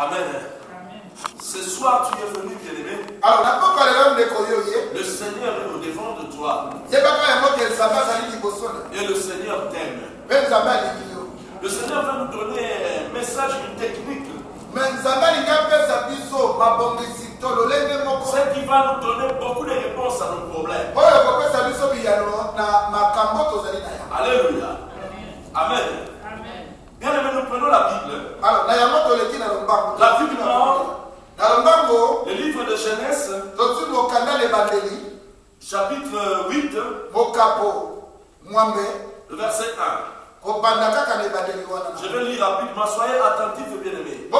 Amen. Ce soir, tu es venu, bien-aimé. Le Seigneur est au-devant de toi. Et le Seigneur t'aime. Le Seigneur va nous donner un message, une technique. C'est qui va nous donner beaucoup de réponses à nos problèmes. Alléluia. Amen. Bien aimé, nous prenons la Bible. La Bible, le livre de Genèse, chapitre 8, le verset 1. Je vais lire rapidement, soyez attentifs, bien-aimés. Le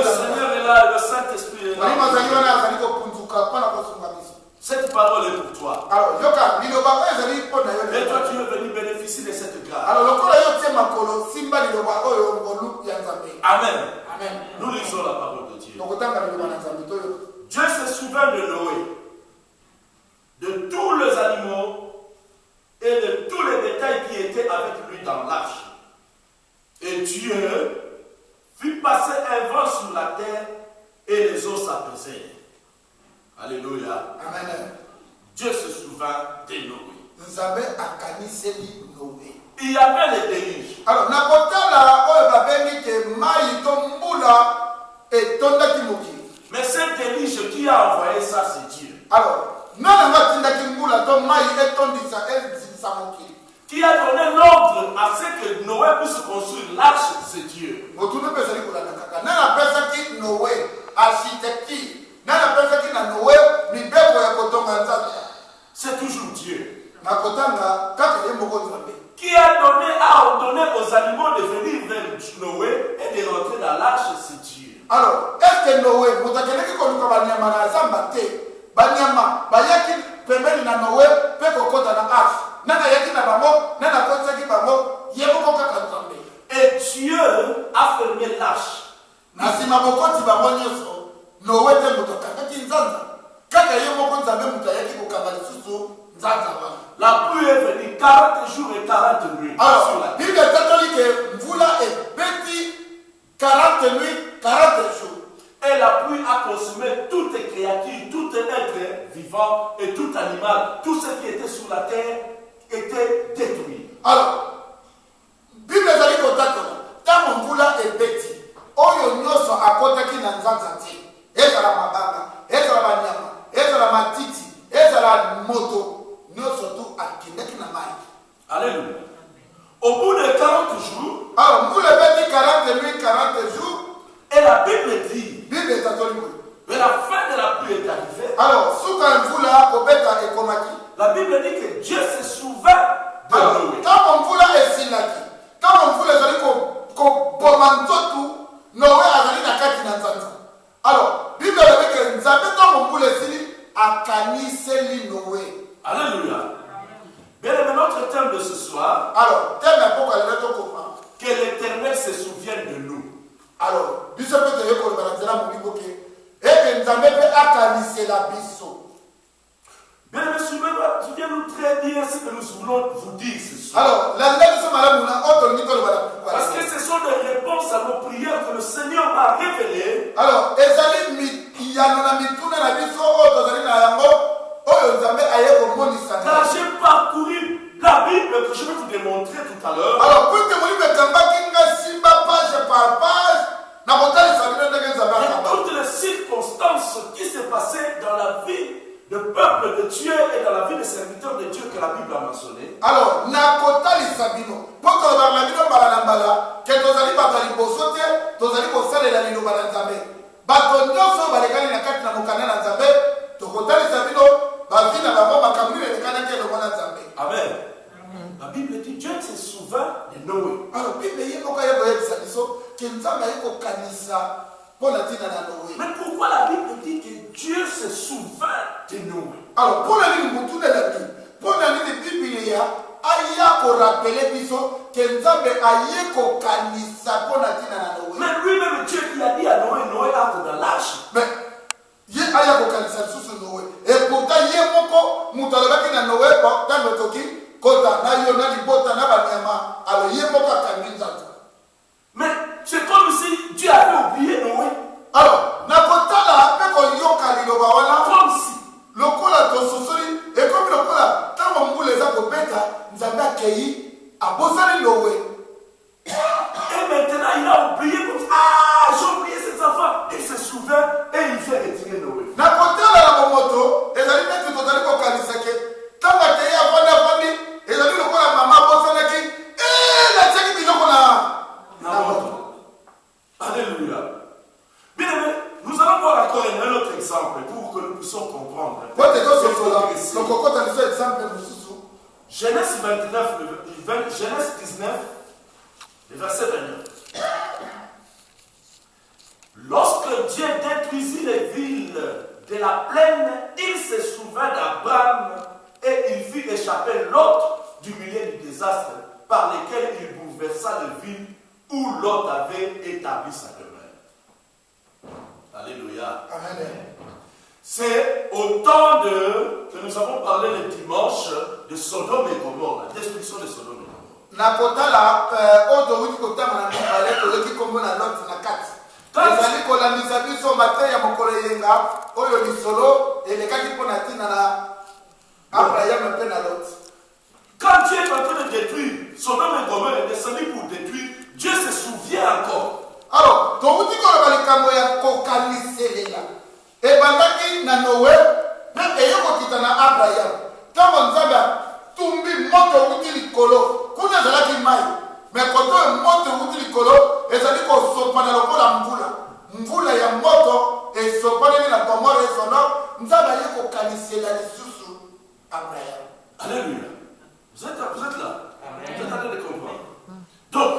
Seigneur est là, le Saint-Esprit est là. Cette parole est pour toi. Et toi, tu es venu bénéficier de cette grâce. Amen. Nous lisons la parole de Dieu. Dieu se souvint de Noé, de tous les animaux et de tous les détails qui étaient avec lui dans l'arche. Et Dieu fit passer un vent sur la terre et les eaux s'apaisèrent. Alléluia. Amen. Dieu se souvint de Noé. Il y avait les déluges. Alors, mais cet déluge qui a envoyé ça, c'est Dieu. Alors, qui a donné l'ordre à ce que Noé puisse construire l'arche, c'est Dieu. C'est toujours Dieu. Qui a ordonné aux animaux de venir vers Noé et de rentrer dans l'arche, c'est Dieu. Alors, est-ce que Noé, et Dieu a fermé l'arche. La pluie est venue 40 jours et 40 nuits. Alors, Bible catholique, Mvula est petit 40 nuits, 40 jours. Et la pluie a consumé toutes les créatures, tout être vivant et tout animal. Tout ce qui était sur la terre était détruit. Alors, Bible catholique, tant Mvula est petit, Oyo nyoso akotaki na nzanza te. Ezala mabanga, ezala banyama, ezala matiti, ezala moto, nyoso tu akindaki na mai. Alléluia. Au bout de 40 jours, alors Mvula dit 40 nuits, 40 jours, et la Bible dit, Bible catholique, mais la fin de la pluie est arrivée. alors, souka Mvula kobeta ekomaki. La Bible dit que Dieu se souvint de Noé. Quand Mvula esilaki, quand Mvula ezali ko bomanzotu, Noé azali na kati na nzanza. Alors, Bible dit que Nzambe to Mvula esili akaniseli Noé. Alléluia. Bien aimé, notre thème de ce soir, alors, thème pour aller to comprendre que l'Éternel se souvienne de nous. Alors, biso peut te ko le balanzela mo biboke et que Nzambe peut akanisela biso. Bien aimé, souviens-nous très bien ce que nous voulons vous dire ce soir. Alors, parce que ce sont des réponses à nos prières que le Seigneur m'a révélées. Alors, car j'ai parcouru la Bible que je vais vous démontrer tout à l'heure. Alors, pour te montrer page par page, toutes les circonstances qui se passaient dans la vie du peuple de Dieu et dans la vie des serviteurs de Dieu que la Bible a mentionné. Alors, nakotali sabino. Poko la bino balambala, que tozali batali bosote, tozali bosale la lino balanzambe. Bato nyoso balekali na kati na mokana na nzambe, tokotali sabino, bavina babo makamuni le kana ke le mwana nzambe. Amen. La Bible dit Dieu se souvint de Noé. Alors, Bible yeko kaya boye biso, ke nzambe yeko kanisa. Mais pourquoi la Bible dit que Dieu se souvint de nous? Alors, pour la Bible, pour la Bible, aya ko rappeler biso que Nzambe aye ko kanisa pona tina na Noé. Mais lui-même Dieu qui a dit à Noé, Noé entre dans l'arche. Mais ye aya ko kanisa sur Noé. Et pourtant ye moko mutalobaki na Noé ba dans le toki kota na yo na libota na banyama. Alors ye moko kanisa. Mais c'est comme exemples pour que nous puissions comprendre. Genèse 19, le verset 29. Lorsque Dieu détruisit les villes de la plaine, il se souvint d'Abraham et il fit échapper Lot du milieu du désastre par lesquels il bouleversa les villes où Lot avait établi sa demeure. Alléluia. Amen. C'est au temps que nous avons parlé le dimanche de Sodome et Gomorrhe, la destruction de Sodome et Gomorrhe. Nakotala odo kotama na mbale to ki kombo na Lot na kati. Ezali kolandisa biso mateya ya mokolo yenga oyo lisolo elekaki mpona ntina na Abraham mpe na Lot. Quand Dieu est en train de détruire Sodome et Gomorrhe est descendu pour détruire, Dieu se souvient encore. Alors, tomuti koloba likambo ya kokaniselela ebandaki na Noé mpe eyokokita na Abraham ntango Nzambe tumbi moto ewuti likolo kuna ezalaki mai me koto moto ewuti likolo ezali kosopana lokola mvula ya moto esopaneli na Gomorrhe Sodome. Nzambe aye kokanisela lisusu Abraham. Alléluia. Vous êtes là. Amen. Vous êtes en train de comprendre. Donc,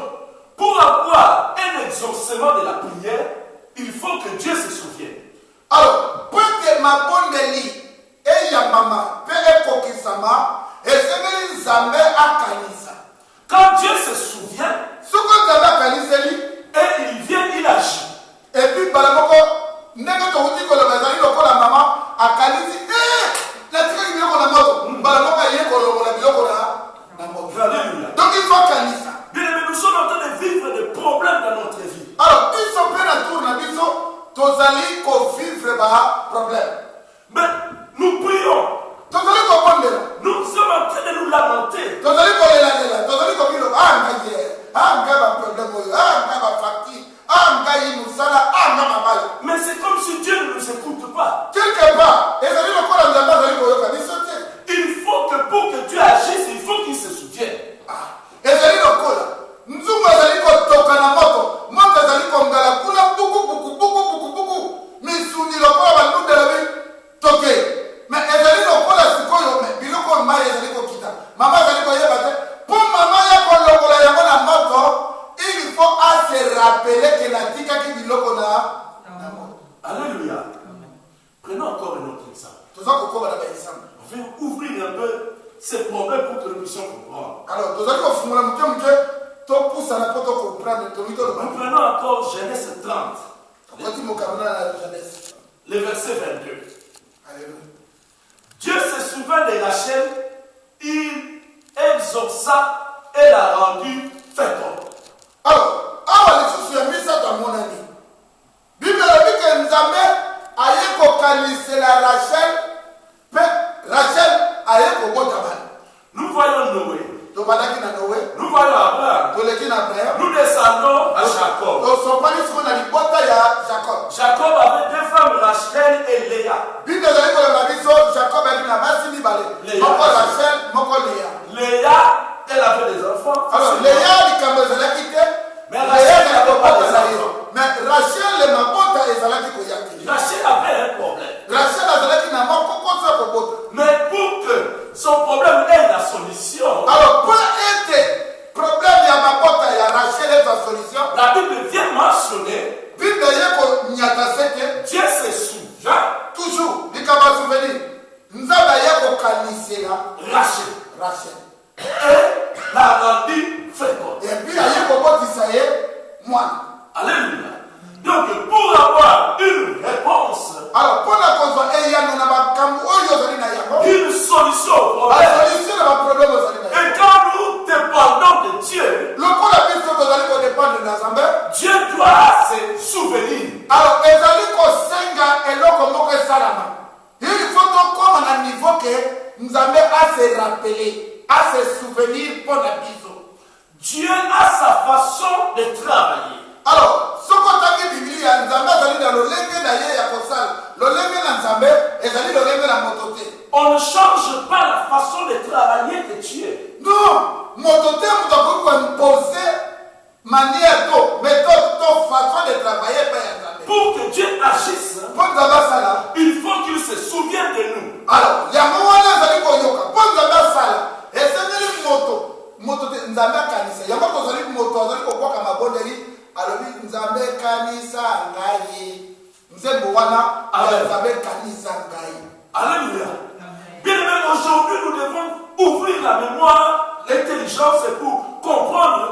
pour avoir un exaucement de la prière, il faut que Dieu se souvienne. Alors, pour que ma bonne et ya mama peut kokisama et c'est Nzambe akanisa. Quand Dieu se souvient, ce que Nzambe akaniseli et il vient, il agit. Et puis balamoko ndenge to uti ko le bazali lokola mama akanisi la tika ki biloko na moto balamoko ye ko lokola biloko na moto. Alléluia. Donc il faut kanisa. Bien aimé, nous sommes en train de vivre des problèmes dans notre vie. Alors, biso pe na tour na biso tozali ko vivre ba problème. Mais nous prions. Tozali ko bondela. Nous sommes en train de nous lamenter. Tozali ko lela, tozali ko bilo nga ba problème oyo, nga ba facture, nga yi musala, nga mabala. Mais c'est comme si Dieu ne nous écoute pas. Quelque part, ezali lokola Nzambe azali koyoka biso te. Il faut que pour que Dieu agisse, il faut qu'il se souvienne. Ezali lokola nzungu ezali kotoka na moto ezali kongala kuna buku misuni lokola bandundela bi toke me ezali lokola sikoyo me biloko mai ezali kokita mama ezali koyeba te po mama ya kolongola yango na moto il faut se rappeler que natikaki biloko na moto. Alléluia. Prenons encore un autre exemple. Toza kokoba na ba exemple. On va ouvrir un peu ces problèmes pour que nous puissions comprendre. Alors, nous allons faire nous prenons encore Genèse 30. Le verset 22. Alléluia. Dieu se souvint de Rachel, il exauça et l'a rendu féconde. Alors, awa lisusu ya misatu amonani. Bible elobi ke Nzambe aye kokanisela Rachel, pe Rachel aye kobota bana. Nous voyons Noé. Nous voyons Abraham. Nous descendons à Jacob. Jacob avait deux femmes, Rachel et Léa. Léa, elle avait des enfants. Alors, Léa, mais Rachel n'avait pas des enfants. Mais Rachel avait un problème. Mais pour que son problème ait la solution, alors pour être problème sa solution, la Bible vient mentionner Dieu se souvient toujours Rachel et l'a rendu féconde. Et puis alléluia. Donc pour avoir une réponse, alors pour la cause une solution au problème, et quand nous dépendons de Dieu, Dieu doit se souvenir. Alors il faut comme à un niveau que nous avons à se rappeler, à se souvenir pour la vision. Dieu a sa façon de travailler. Alors, ce qu'on a dit Biblia, Nzambe azali na lolenge na ye ya kosala, lolenge na Nzambe ezali lolenge na motote. On ne change pas la façon de travailler de Dieu. Non, motote muto ko imposer manière méthode façon de travailler par Nzambe. Pour que Dieu agisse, pour Nzambe sala, il Alors, il y a un moment où moto te nzambe kanisa yango tozali moto azali kokwaka mabondeli alobi nzambe kanisa ngai nzembo wana nzambe kanisa ngai. Alléluia. Bien aimé, aujourd'hui nous devons ouvrir la mémoire, l'intelligence pour comprendre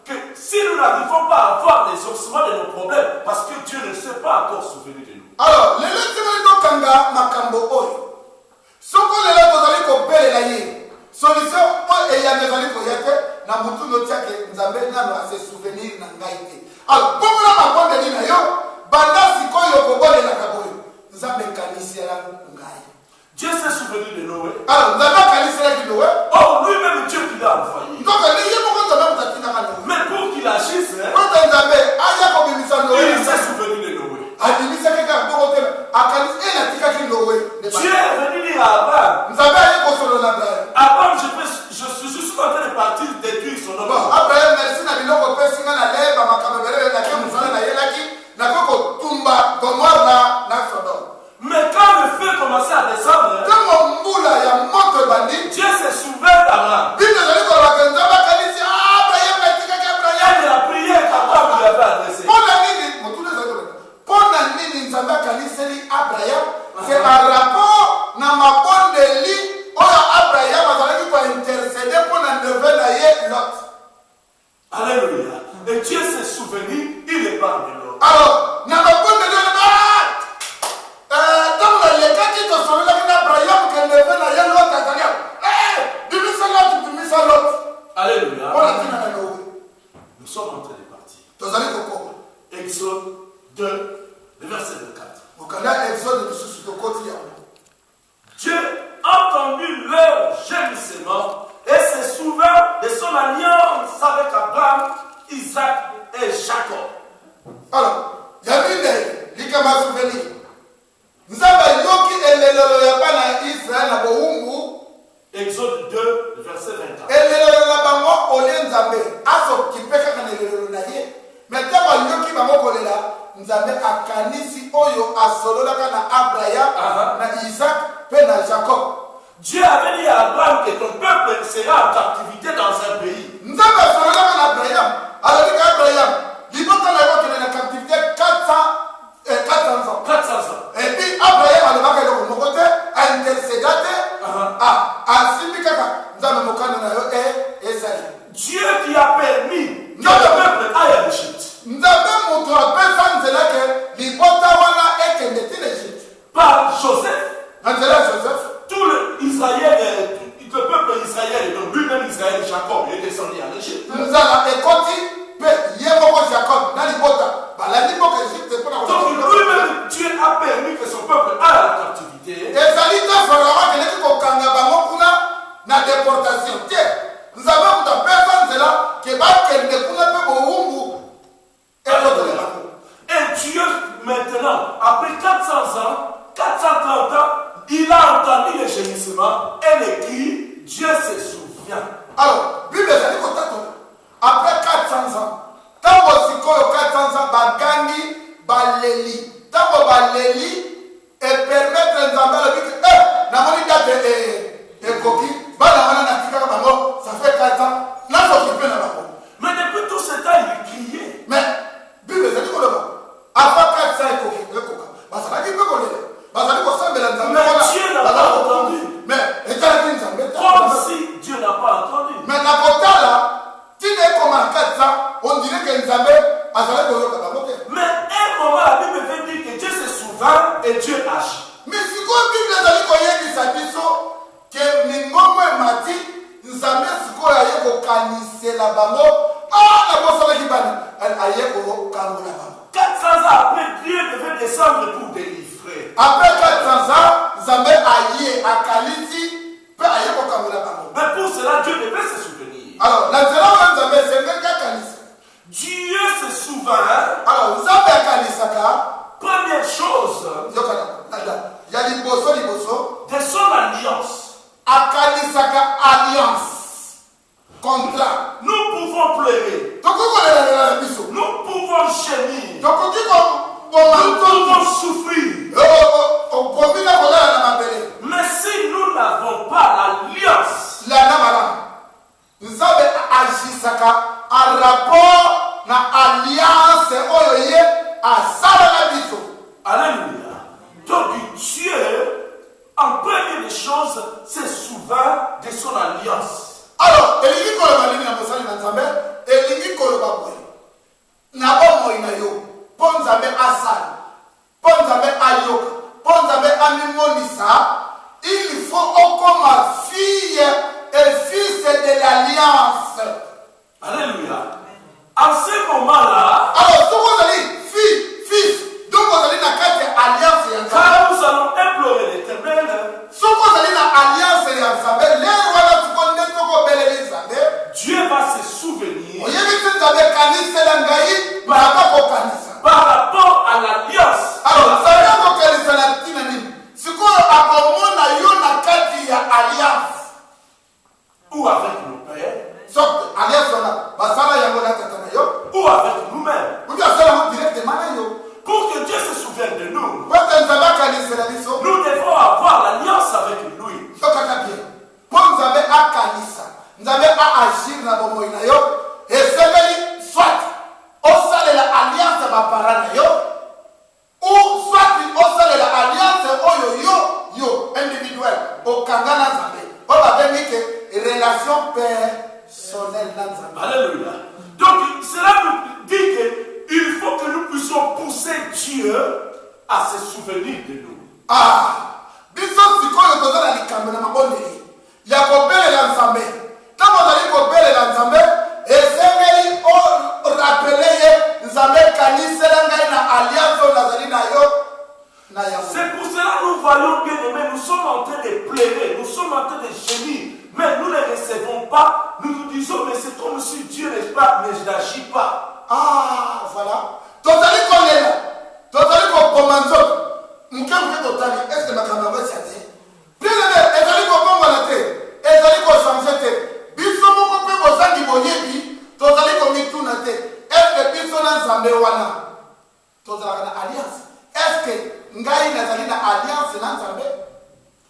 que si nous n'arrivons pas à avoir les ossements de nos problèmes, parce que Dieu ne s'est pas encore souvenu de nous. Alors, les lettres kanga makambo oyo. Soko lelo tozali kopelela ye. Solution moi et ya nezali koyate na mutu no tiake nzambe nano ase souvenir na ngai te. Alors, comme la mabondeli na yo, banda sikoyo kobolela kaboyo. Nzambe kanisi la ngai. Dieu s'est souvenu de Noé. Alors, nzambe kanisi la Noé. Oh, lui-même Dieu qui l'a envoyé. Donc, les gens vont te même tatina kana. Mais pour qu'il agisse, il s'est souvenu de Noé. Dieu est venu dire à Abraham, Abraham, je suis juste en train de partir détruire son homme. Mais quand le feu commençait à descendre, Dieu s'est souvenu d'Abraham. Il a prié qu'Abraham lui avait adressé. C'est un rapport dans ma bonne lit où Abraham a intercédé pour la neveu Lot. Alléluia. Et Dieu s'est souvenu, il est parmi nous. Alors, dans ma bonne lit, dans le cas qui te sauve là, Abraham que neveu Lot. Alléluia. Nous sommes en train de partir. Exode 2, le verset 24. Dieu a entendu leur gémissement et se souvint de son alliance avec Abraham, Isaac et Jacob. Alors, Yamine, Likama souveni. Nous avons yoki elelelo ya bana Israël na boumbu. Exode 2, verset 24. Elelelo la bango olenzambe. Aso kipeka kana elelelo na ye. Maintenant yoki bango kolela. Nzambe akanisi oyo asololaka na Abraham, na Isaac, pe na Jacob. Dieu avait dit à Abraham que ton peuple sera en captivité dans un pays. Nzambe asololaka na Abraham. Alors dit Abraham, libota na yo kene na captivité 400 ans. 400 ans. Et puis Abraham alobaka yo ko mokote a intercédé a simbikaka nzambe mokano na yo ezali. Dieu qui a permis que le peuple aille en Égypte. Nzambe moto apesa nzela ke libota wana ekende ti l'Égypte. Par Joseph. Nzela Joseph. Tout le peuple israélien, donc lui-même Israël, Jacob, il est descendu en Égypte. Nzala ekoti pe yemoko Jacob na libota. Bala liboko Égypte pour la. Donc lui-même Dieu a permis que son peuple aille en captivité. Ezali ta pharaon keleki kokanga bango kuna na déportation. Nzambe moto apesa nzela ke bakende kuna pe boumbu. Et Dieu, maintenant, après 400 ans, 430 ans, il a entendu les gémissements et les cris. Dieu se souvient. Alors, Bible dit après 400 ans, tant que 400 ans, Bagandi, Baleli, tant que Baleli, et permettre Nzambe à lui que, Namoni date et Koki, ça fait 4 ans, là, s'occuper dans la peau. Mais depuis tout ce temps, il criait. Mais, Bible dit après 400 ans, mais Dieu n'a pas entendu. Mais, comme si Dieu n'a pas entendu. Mais la là, tu n'es comme en 400, on dirait que Nzambe a salé de l'autre. Mais un moment, la Bible veut dire que Dieu se souvient et Dieu agit. Mais si vous Bible a dit que Ningomo et Mati, Nzambe siko ya yeko kanise la bango, la bossa qui bana, elle a yeko kango la bango. 400 ans après, Dieu devait descendre pour délivrer. Après 400 ans, Nzambe a kalisi, peut a yeko kango la bango. Mais pour cela, Dieu devait se souvenir. Alors, la Nzambe c'est même kalisi. Dieu se souvient. Alors, Nzambe a kalisaka. Première chose, il y a liboso de son alliance. Akalisaka alliance. Contrat. Nous pouvons pleurer. Nous pouvons gémir. Nous pouvons souffrir. Mais si par rapport à l'alliance. Alors, Ou avec nos pères, ou avec nous-mêmes. Pour que Dieu se souvienne de nous, nous devons avoir l'alliance avec lui. ou soit alliance individuelle relation personnelle. Alléluia. Donc cela nous dit qu'il faut que nous puissions pousser Dieu à se souvenir de nous. C'est pour cela que nous voyons bien aimés, nous sommes en train de pleurer, nous sommes en train de gémir, mais nous ne recevons pas. Nous nous disons, mais c'est comme si Dieu n'est pas, mais je n'agis pas. Voilà.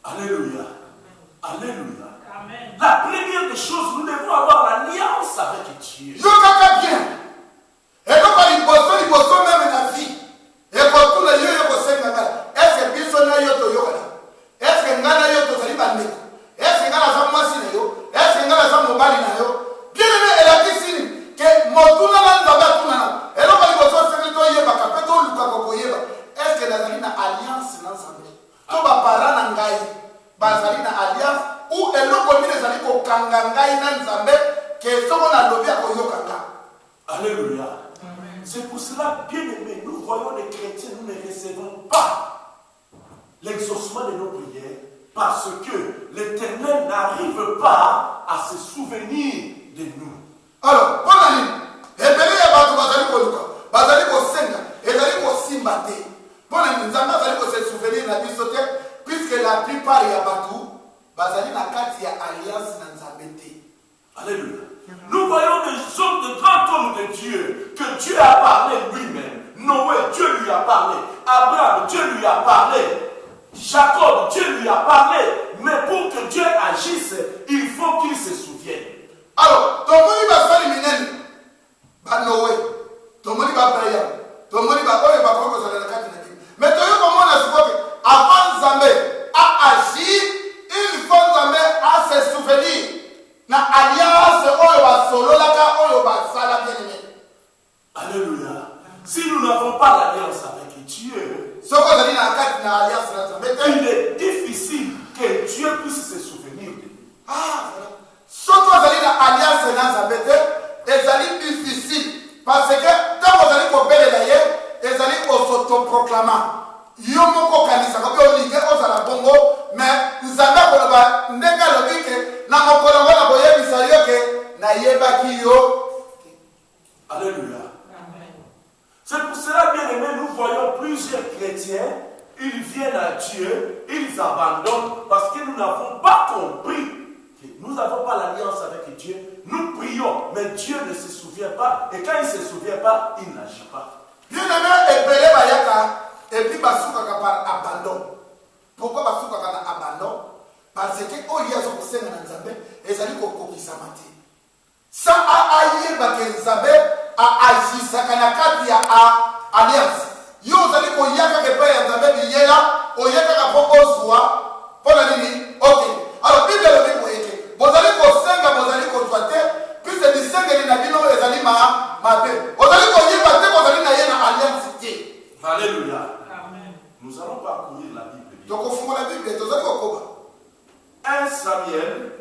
Alléluia. Alléluia. Amen. La première des choses, nous devons avoir l'alliance avec Dieu. Alléluia. C'est pour cela, bien aimé, nous voyons les chrétiens, nous ne recevons pas l'exaucement de nos prières parce que l'Éternel n'arrive pas à se souvenir de nous. Alors, puisque la plupart ya batu bazali na kati ya alliance na Nzambe. Alléluia. Nous voyons des hommes, de grands hommes de Dieu, que Dieu a parlé lui-même. Noé, Dieu lui a parlé. Abraham, Dieu lui a parlé. Jacob, Dieu lui a parlé. Mais pour que Dieu agisse, il faut qu'il se souvienne. Alors, ton moni va faire l'imminent. Ba Noé, ton moni va Abraham, ton moni va Oye va faire la carte. Mais tu vois comment on a supporté. Avant Nzambe a agi, il faut Nzambe à se souvenir. Na alliance oyo ba solo la ka oyo ba sala bien aimé. Alléluia. Si nous n'avons pas l'alliance avec Dieu, il est difficile que Dieu puisse se souvenir de nous. Ce que vous avez l'alliance est difficile parce que quand vous allez coopérer d'ailleurs, vous allez s'autoproclamer. Yomoko kanisa ko olinge ozala bongo mais nzambe ko ba ndenga lobike na mokolo ngona boyebisa yoke na yebaki yo. Alléluia. Amen. C'est pour cela, bien aimé, nous voyons plusieurs chrétiens, ils viennent à Dieu, ils abandonnent parce que nous n'avons pas compris que nous n'avons pas l'alliance avec Dieu. Nous prions, mais Dieu ne se souvient pas et quand il ne se souvient pas, il n'agit pas. Bien aimé, epele bayaka. Et puis, basuka par abandon. Pourquoi basuka par abandon? Parce que oh il y a ce que na Nzambe ezali ko kokisa mate. Ça a aye ba ke Nzambe a agi sakana kati ya alliance. Yo zali ko yaka ke pa ya Nzambe biyela o yaka ka pokozwa pona nini? OK. Alors Bible le dit moyeke. Bozali ko senga bozali ko twate puisque di senga ni na bino ezali mabe. Bozali ko yiba te bozali na ye na alliance te. Alléluia. Nous allons parcourir la Bible. Donc, au fond de la Bible, 1 Samuel,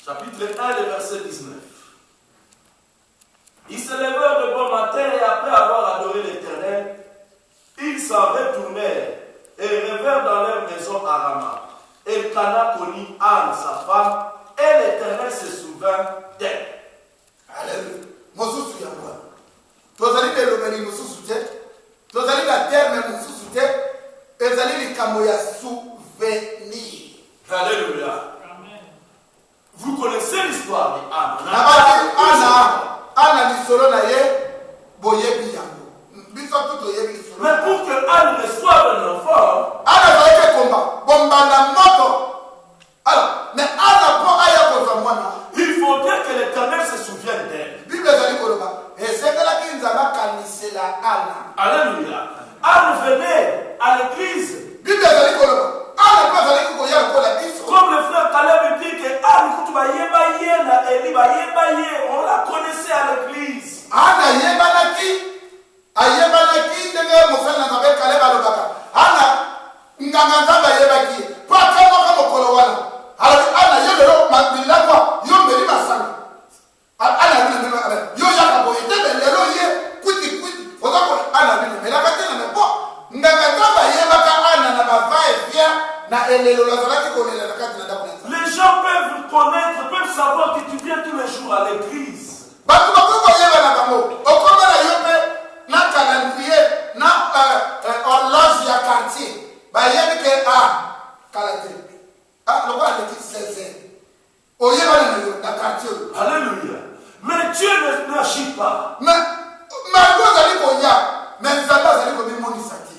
chapitre 1, le verset 19. Ils se levèrent de bon matin et après avoir adoré l'Éternel, ils s'en retournèrent et revinrent dans leur maison à Rama. Elkana connut Anne, sa femme, et l'Éternel se souvint d'elle. Alléluia. Anne venait à l'église. Comme le frère Caleb dit que Anne, on la connaissait à l'église. Les gens peuvent connaître, peuvent savoir que tu viens tous les jours à l'église. Alléluia. Mais Dieu n'agit pas.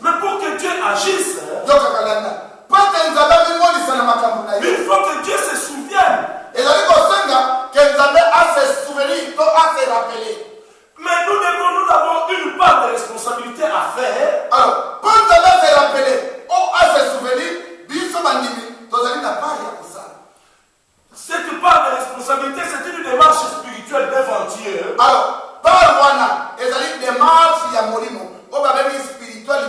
Mais pour que Dieu agisse, il faut que Dieu se souvienne. Mais nous avons une part de responsabilité à faire. Alors, pour se rappeler, à se souvenir, cette part de responsabilité, c'est une démarche spirituelle devant Dieu. Alors, une démarche spirituelle.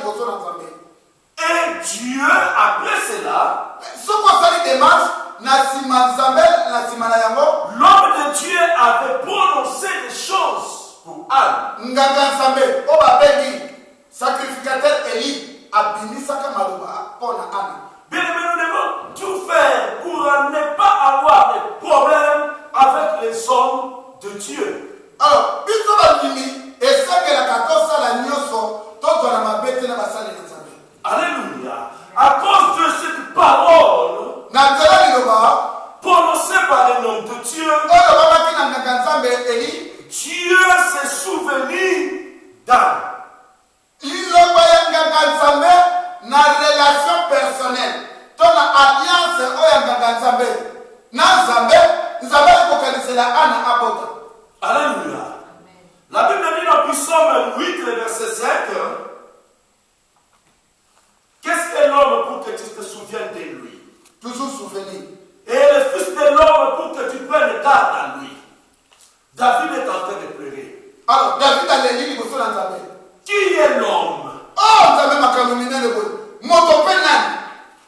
Et Dieu, après cela, l'homme de Dieu avait prononcé des choses pour Anne. Sacrificateur Élie abimisaka maloba pour Anne. Bien aimé, nous devons tout faire pour ne pas avoir de problèmes avec les hommes de Dieu. Alors, alléluia. À cause de cette parole prononcée par les noms de Dieu, Dieu s'est souvenu d'Anne. Na relation personnelle, ton alliance alléluia. La Bible dit dans Psaume 8, le verset 5, qu'est-ce que l'homme pour que tu te souviennes de lui? Toujours souvenir. Et le fils de l'homme pour que tu prennes garde à lui. David est en train de pleurer. Alors, David a l'élu, il faut l'entendre. Qui est l'homme? Oh, vous avez ma calomnie, le bon.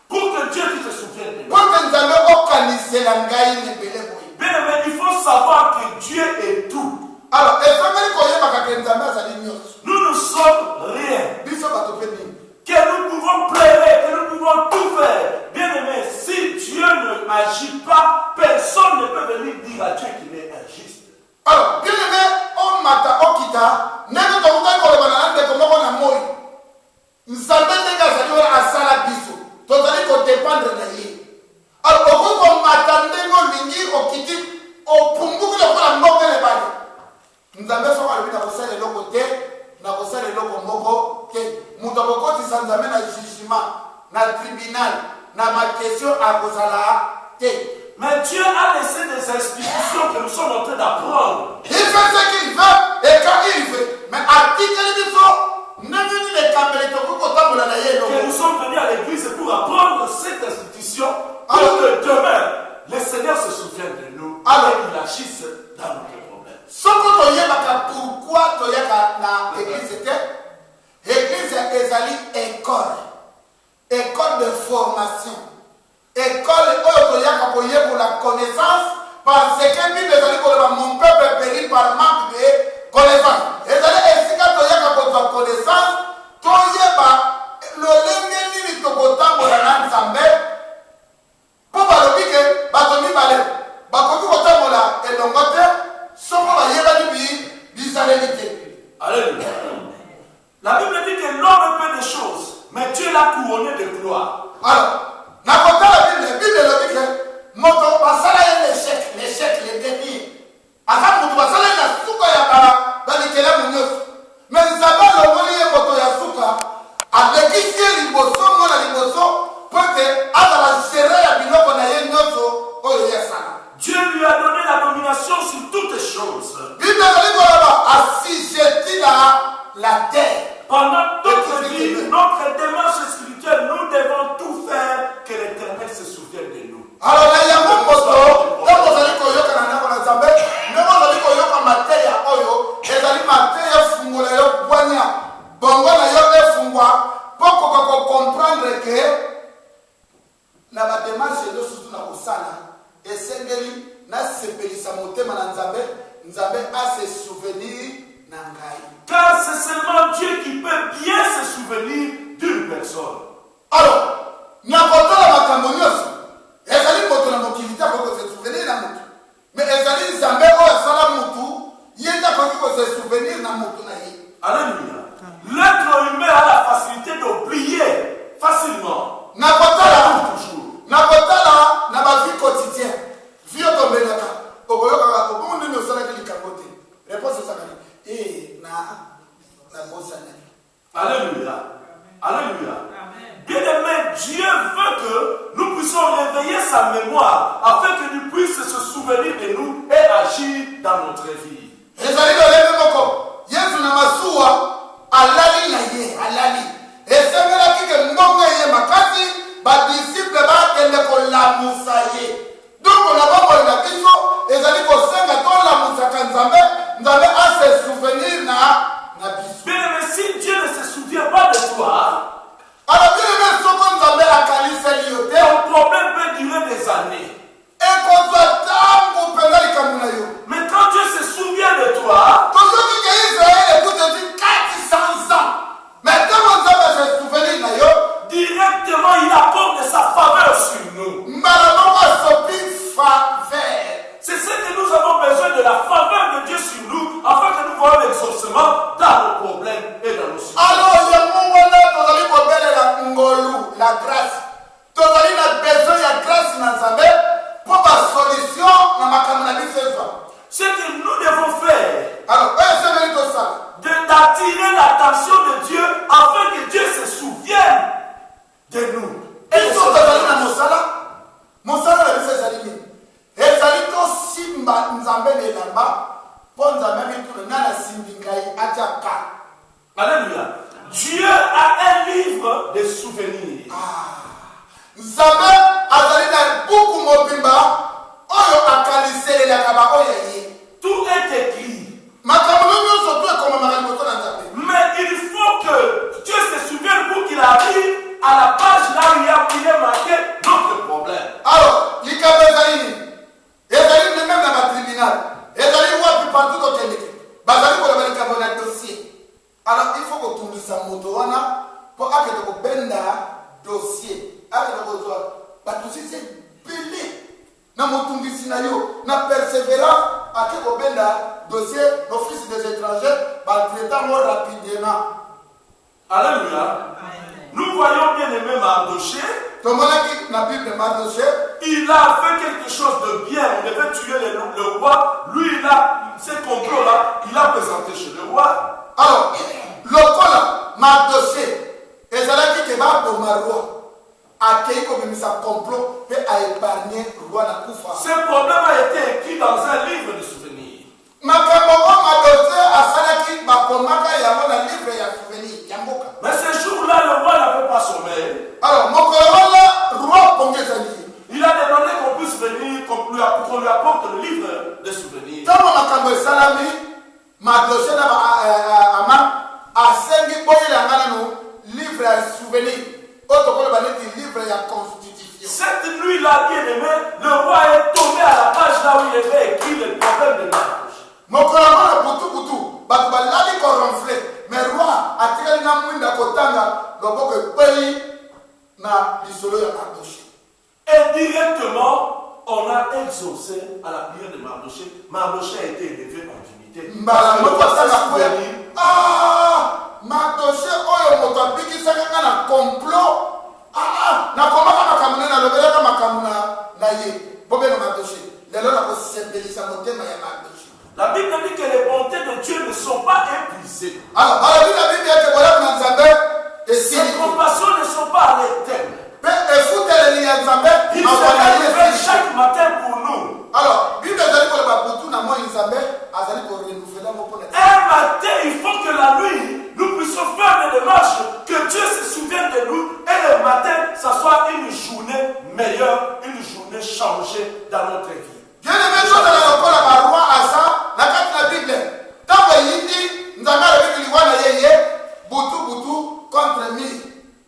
Pour que Dieu te souvienne de lui. Bien aimé, il faut savoir que Dieu est tout. Alors, nous sommes rien. Que nous pouvons pleurer, que nous pouvons tout faire. Bien aimé, si Dieu ne n'agit pas, personne ne peut venir dire à Dieu qu'il est injuste. Alors, bien aimé, on mata okita, n'est-ce pas moi. Nzambe ndenge azali wana asala biso tozali kodépendre na ye. Alors okoki komata ndenge olingi okiti opunguki lokola mboka elebani. Nzambe soko alobi nakosala eloko te, nakosala eloko moko te. Moto akokotisa Nzambe na jugement, na tribunal, na makestion akozala te. Mais Dieu a laissé des institutions que nous sommes en train d'apprendre. Il fait ce qu'il veut et quand il veut. Mais à titre de que nous sommes venus à l'église pour apprendre cette institution pour que demain le Seigneur se souvienne de nous et qu'il agisse dans nos problèmes. Pourquoi l'église était? L'église est école de formation, école pour la connaissance, parce que Bible est mon peuple périt par manque de connaissance. Et connaissance, toyeba lolenge nini tokotambola na Nzambe po balobi ke bato mibale bakoki kotambola elongo te soko bayebani bizaleli te. Alléluia. La Bible dit que l'homme peut des choses, mais Dieu l'a couronné de gloire. Alors, na kota la Bible elobi ke moto basala ye l'échec, le dernier. Aka moto basala ye na suka ya balikela munyoso. Mais Nzambe alongoli ye moto ya suka alekisi ye liboso mona liboso po ete azala gere ya biloko na ye nyonso oyo ye asala. Dieu lui a donné la domination sur toutes les choses. Bible ezali koloba asijeti na la terre. Pendant notre vie, notre démarche spirituelle, nous devons tout faire que l'Éternel se souvienne de nous. Alors, là, il y a un poteau. Quand vous allez koyoka na ndako na Nzambe, même vous allez koyoka mateya oyo, ezali mateya fungola yo bwanya. Bongo na yo efungwa, poko ko comprendre que na ba démarche yo surtout na kosala, esengeli na sepelisa motema na Nzambe, Nzambe a se souvenir na ngai. Car c'est seulement Dieu qui peut bien se souvenir d'une personne. Alors, nakotola makambo nyonso. Ezali moto na mokili ta ko se souvenir na moto. Mais ezali Nzambe oyo asala motu, yenda ko se souvenir na moto na ye. Alléluia. L'être humain a la facilité d'oublier facilement. Nakotala na ba vie quotidienne. Vie otombelaka. Okoyoka obundi no sala ki likabote. Réponse ça na bosana. Alléluia. Alléluia. Bien-aimé, Dieu veut que nous puissions réveiller sa mémoire afin que nous puissions se souvenir de nous et agir dans notre vie. Ezali do lebe moko. Yesu na masuwa alali na ye, alali. Esengela kike mbonga ye makati ba disciple ba kende ko lamusa ye. Donc na babo na biso ezali ko senga to lamusa ka Nzambe, Nzambe a se souvenir na biso. Bien-aimé, si Dieu ne se souvient pas de toi, alors bien-aimé, soko Nzambe akaliseli yo te, ton problème peut durer des années. ekozwa tango penga likambo na yo. Mais quand Dieu se souvient de toi, tozoki ke Israël écoute dit 400 ans. Mais quand Nzambe se souvenir na yo, directement il apporte de sa faveur sur nous. mbala moko sopi faveur. C'est ce que nous avons besoin, de la faveur de Dieu sur nous, afin que nous voyons l'exaucement dans nos problèmes et dans nos situations. Alors, il y a mon moment, tozali kobelela ngolu, la grâce. Tozali na besoin ya grâce na Nzambe pour ba solution na makambo na biso ezwa. Ce que nous devons faire, alors, c'est venu tout ça. D'attirer l'attention de Dieu afin que Dieu se souvienne de nous. Et so tozali na mosala na biso ezali nini? Ezali to simba Nzambe na elamba po Nzambe mituna nana simbi ngai ataka. Alléluia. Dieu a un livre de souvenirs. Nzambe azali na buku mobimba oyo akaliselelaka ba oyo ye. Tout est écrit. Makambo nyonso to ekomamaka liboso na Nzambe. Mais il faut que Dieu se souvienne pour qu'il arrive à la page là où il est marqué notre problème. Alors, likambo ezali nini? Ezali même na ba tribunal. Ezali wapi partout au Québec. Bazali koloba likambo na dossier. Alors, il faut que tumbisa moto wana po akende kobenda dossier. Akende kozwa batusi se belé. Na motumbisi na yo, na persévérance, akende kobenda dossier l'office des étrangers, ba traitant more rapidement. Alléluia. Nous voyons bien aimé Mardoché. Il a fait quelque chose de bien. On devait tuer le roi. Lui, il a ces complots-là. Il a présenté chez le roi. Alors, le roi, Mardoché, et ça l'a dit que le roi a créé comme ça complot et a épargné le roi Nakoufa. Ce problème a été écrit dans un livre de souvenirs. Mais ce jour-là, le roi n'avait pas sommeil. Alors, mon roi, il a demandé qu'on puisse venir, qu'on lui apporte le livre de souvenirs. Cette nuit-là, bien aimé, le roi est tombé à la page là où il avait écrit le problème de Mardoché. Mais roi a na mwinda kotanga loboko epai na lisolo ya Mardoché. Et directement, on a exaucé à la prière de Mardoché. Mardoché a été élevé en dignité. Mardoché oyo moto abikisaka na complot. Na komaka makamuna na lobelaka makamuna na ye. Bobeno Mardoché. Lelo na ko sepelisa motema ya Mardoché. La Bible dit que les bontés de Dieu ne sont pas épuisées. Alors, ses compassions ne sont pas à l'éternel. Il se réveille chaque matin pour nous. Alors, un matin, il faut que la nuit soit une journée meilleure, une journée changée dans notre vie. Bien aimé, chose à la roi à ça, la carte de la Bible. Tant que yindi, nous avons avec lui wana yeye, butu contre mi.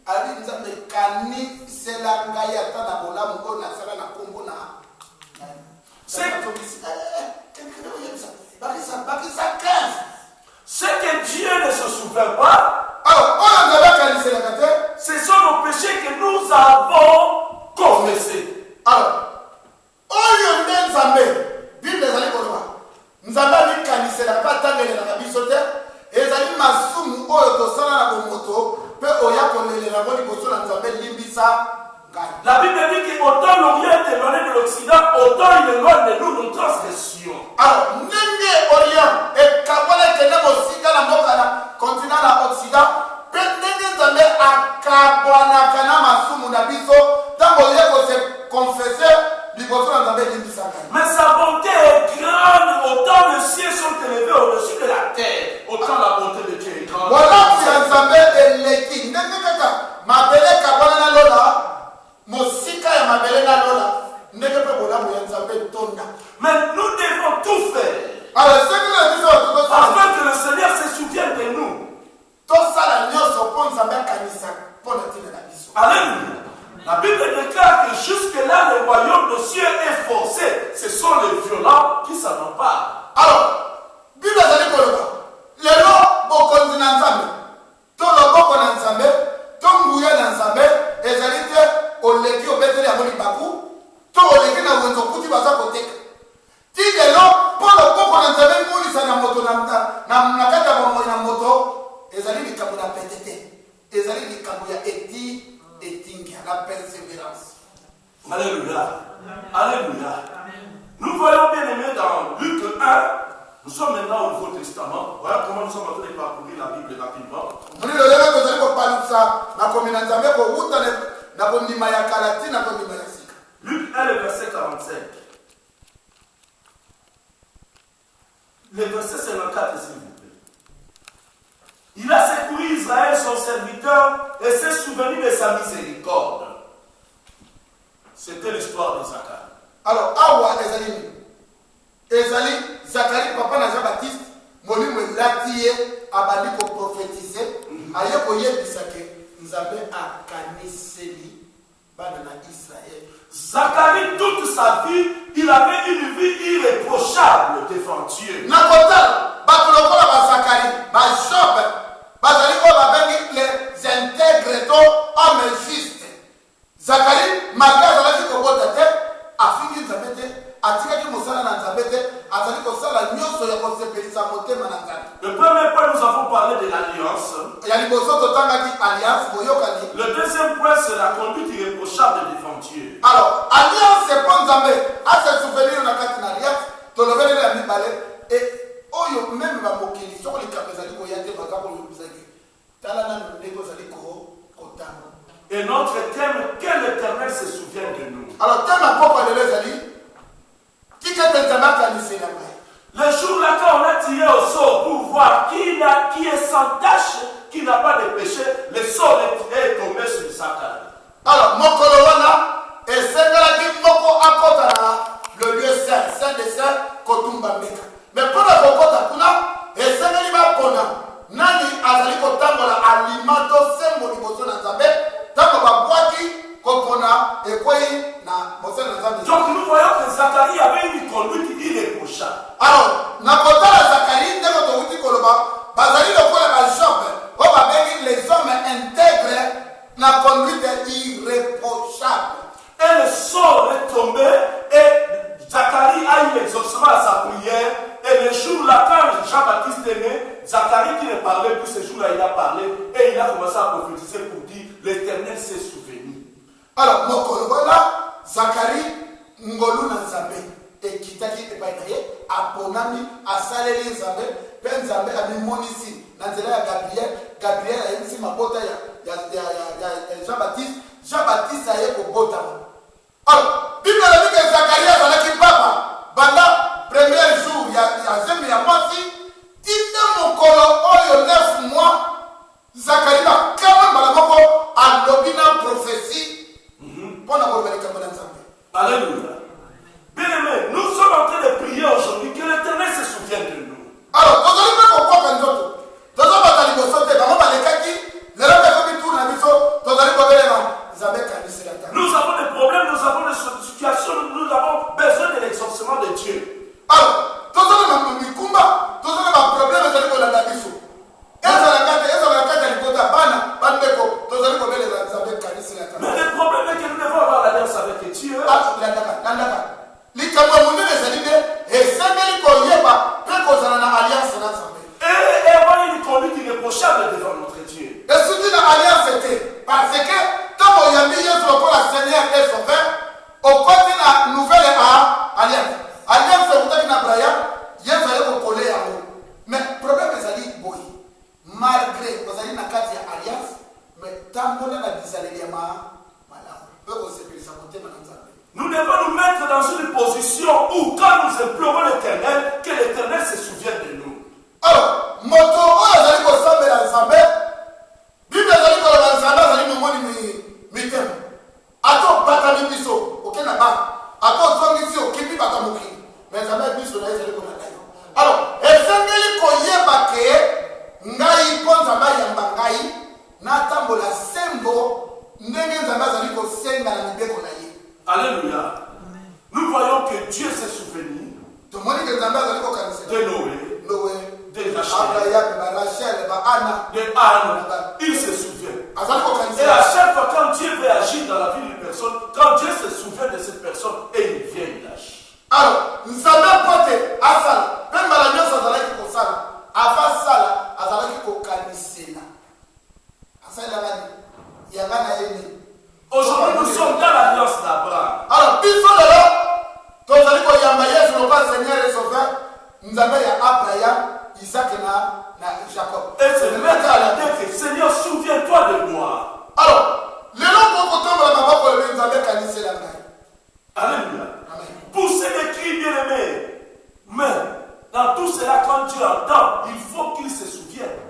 Ali nous avons kani selanga ya tana bola mko na sala na kombo na. C'est que Dieu ne se souvient pas. Ce sont nos péchés que nous avons confessés. Alors, la Bible dit qu'autant l'Orient est éloigné de l'Occident, autant il éloigne de nous nos transgressions. Alors, Nenge Orient et Kabbalah qui est au continent l'Occident, Pendenge Zame a Kabbalah Kana Masumu Nabiso, tant qu'on se confesser, mais sa bonté est grande, autant les cieux sont élevés au-dessus de la terre, autant la bonté de Dieu est grande. Voilà qui est Zame et Leki. Nenge Kaka, ma belle Kabbalah Lola, Mosika et ma belle Lola, Nenge Pebola Moyanzame Tonda. Mais nous devons tout faire. Alors, afin que le Seigneur se souvienne de nous. Alléluia. La Bible déclare que jusque-là, le royaume de cieux est forcé. Ce sont les violents qui s'en emparent. Alors, Bible est allée pour le bas. Les lois, beaucoup de Nanzame. Tout le beaucoup de Nanzame. Tout le bouillon Nanzame. Et les alliés, au légué, au bété, à Molibakou. Tout au légué, à Wenzokouti, à Zapotek. Ti de lo polo koko na nzambe ngolisa na moto na kati ya bomoi na moto ezali likambo na petete ezali likambo ya etingia la persévérance. Alléluia. Alléluia. Nous voyons bien aimé dans Luc 1. Nous sommes maintenant au Nouveau Testament. Voilà comment nous sommes en train de parcourir la Bible rapidement. Nous le lelo tozali kopalusa na komina nzambe ko uta na kondima ya kalati na kondima ya sika. Luc 1 le verset 45. Le verset 54, s'il vous plaît. Il a secouru Israël, son serviteur, et s'est souvenu de sa miséricorde. C'était l'histoire de Zacharie. Alors, Awa Ezali, Zacharie, papa na Jean-Baptiste, Molimo Latie, abandi ko prophétiser, aye ko yebisake, Nzambe akaniseli bana na Israël. Zacharie, toute sa vie, il avait une vie irréprochable devant Dieu. Nakota, Batolokola Zacharie, Job, Bazali Obabengi, les intègres, hommes justes. Zacharie, malgré la vie que vous avez, a fini de mettre, a tiré du Moussala dans sa bête, a dit que ça, la nuit, sur le conseil de sa montée, Manangani. Le premier point, nous avons parlé de l'alliance. Il y a l'immotion de alliance, le deuxième point, c'est la conduite irréprochable devant Dieu. Alors, alliance, c'est bon Zambé. À se souvenir, on a quatre alliances, tu le verras la mi-balai, et Oyo, même ma mokili, sur les capes, Koyate, Bagabo, Yubuzagi, Talana, Negozali, Kotano. Et notre thème, que l'Éternel se souvienne de nous. Alors, thème à propos de l'Ezali, qui est le thème à Kanisé la main? Le jour-là, quand on a tiré au sort pour voir qui est sans tâche, qui n'a pas de péché, le sort est tombé sur Zacharie. Alors, Mokolowana, et c'est qui Moko Akotana, le lieu saint des saints, Kotumba Meka. Mais pour la Kokota Kuna, et c'est qui va Pona, Nani Azali Kotambola, Alimato, Sembo, Liboso Nazabé, Tamba Boaki, Kopona, et quoi, na Mosel Nazabé. Donc nous voyons que Zacharie avait une conduite irréprochable. Alors, Nakota Zacharie, dès que tu dis Koloba, Bazali le Kola Job, on va bénir les hommes intègres, la conduite irréprochable. Et le sort est tombé, et Zacharie a eu l'exaucement à sa prière. Et le jour-là, quand Jean-Baptiste est né, Zacharie qui ne parlait plus, ce jour-là, il a parlé. Et il a commencé à prophétiser pour dire, l'Éternel s'est souvenu. Alors, voilà, Zacharie, Ngolu Nzambe, et Kitaki et Païnaye, Aponami, Asaleli Nzambe, Ben Nzambe, Amimonisi, Nanzela Gabriel, a ici ma bota, il y a Jean-Baptiste, Jean-Baptiste a eu au botama. Alors, Bible a dit que Zacharie a dit papa, pendant le premier jour, il y a Zemi, il y a moi aussi, il mon colo, 9 mois, Zacharie a quand même à l'obina prophétie, conditions où, quand nous implorons l'Éternel, que l'Éternel se souvienne de nous. Alors, moto azali ko sambela nzambe. Bible azali ko la nzambe azali momoni mitema. Ato bata biso, okena ba. Ato zongisi okipi bata mokili. Mais nzambe biso na ezali ko na yo. Alors, esengeli ko yeba ke ngai ko nzambe yamba ngai na tambola sembo ndenge nzambe azali ko senga na mibeko na ye. Alléluia. Nous voyons que Dieu s'est souvenu de Noé, de Rachel, de Anne. Il se souvient. Et à chaque fois quand Dieu veut agir dans la vie d'une personne, quand Dieu se souvient de cette personne, et il vient, il agit. Alors, nous savons que Asala, même la nuit, ça va être comme ça. Avant ça, ça va être comme Kanisena. Aujourd'hui, nous sommes dans l'alliance d'Abraham. Alors, il faut là. Donc, vous allez voir, Yambaye, sur le pas Seigneur et Sauveur, nous avons Abraham, Isaac et Jacob. Et c'est le maître à la tête, Seigneur, souviens-toi de moi. Alors, les gens qui ont la maman pour le nous avons canisé la main. Alléluia. Poussez les cris, bien-aimés. Mais, dans tout cela, quand Dieu entend, il faut qu'il se souvienne.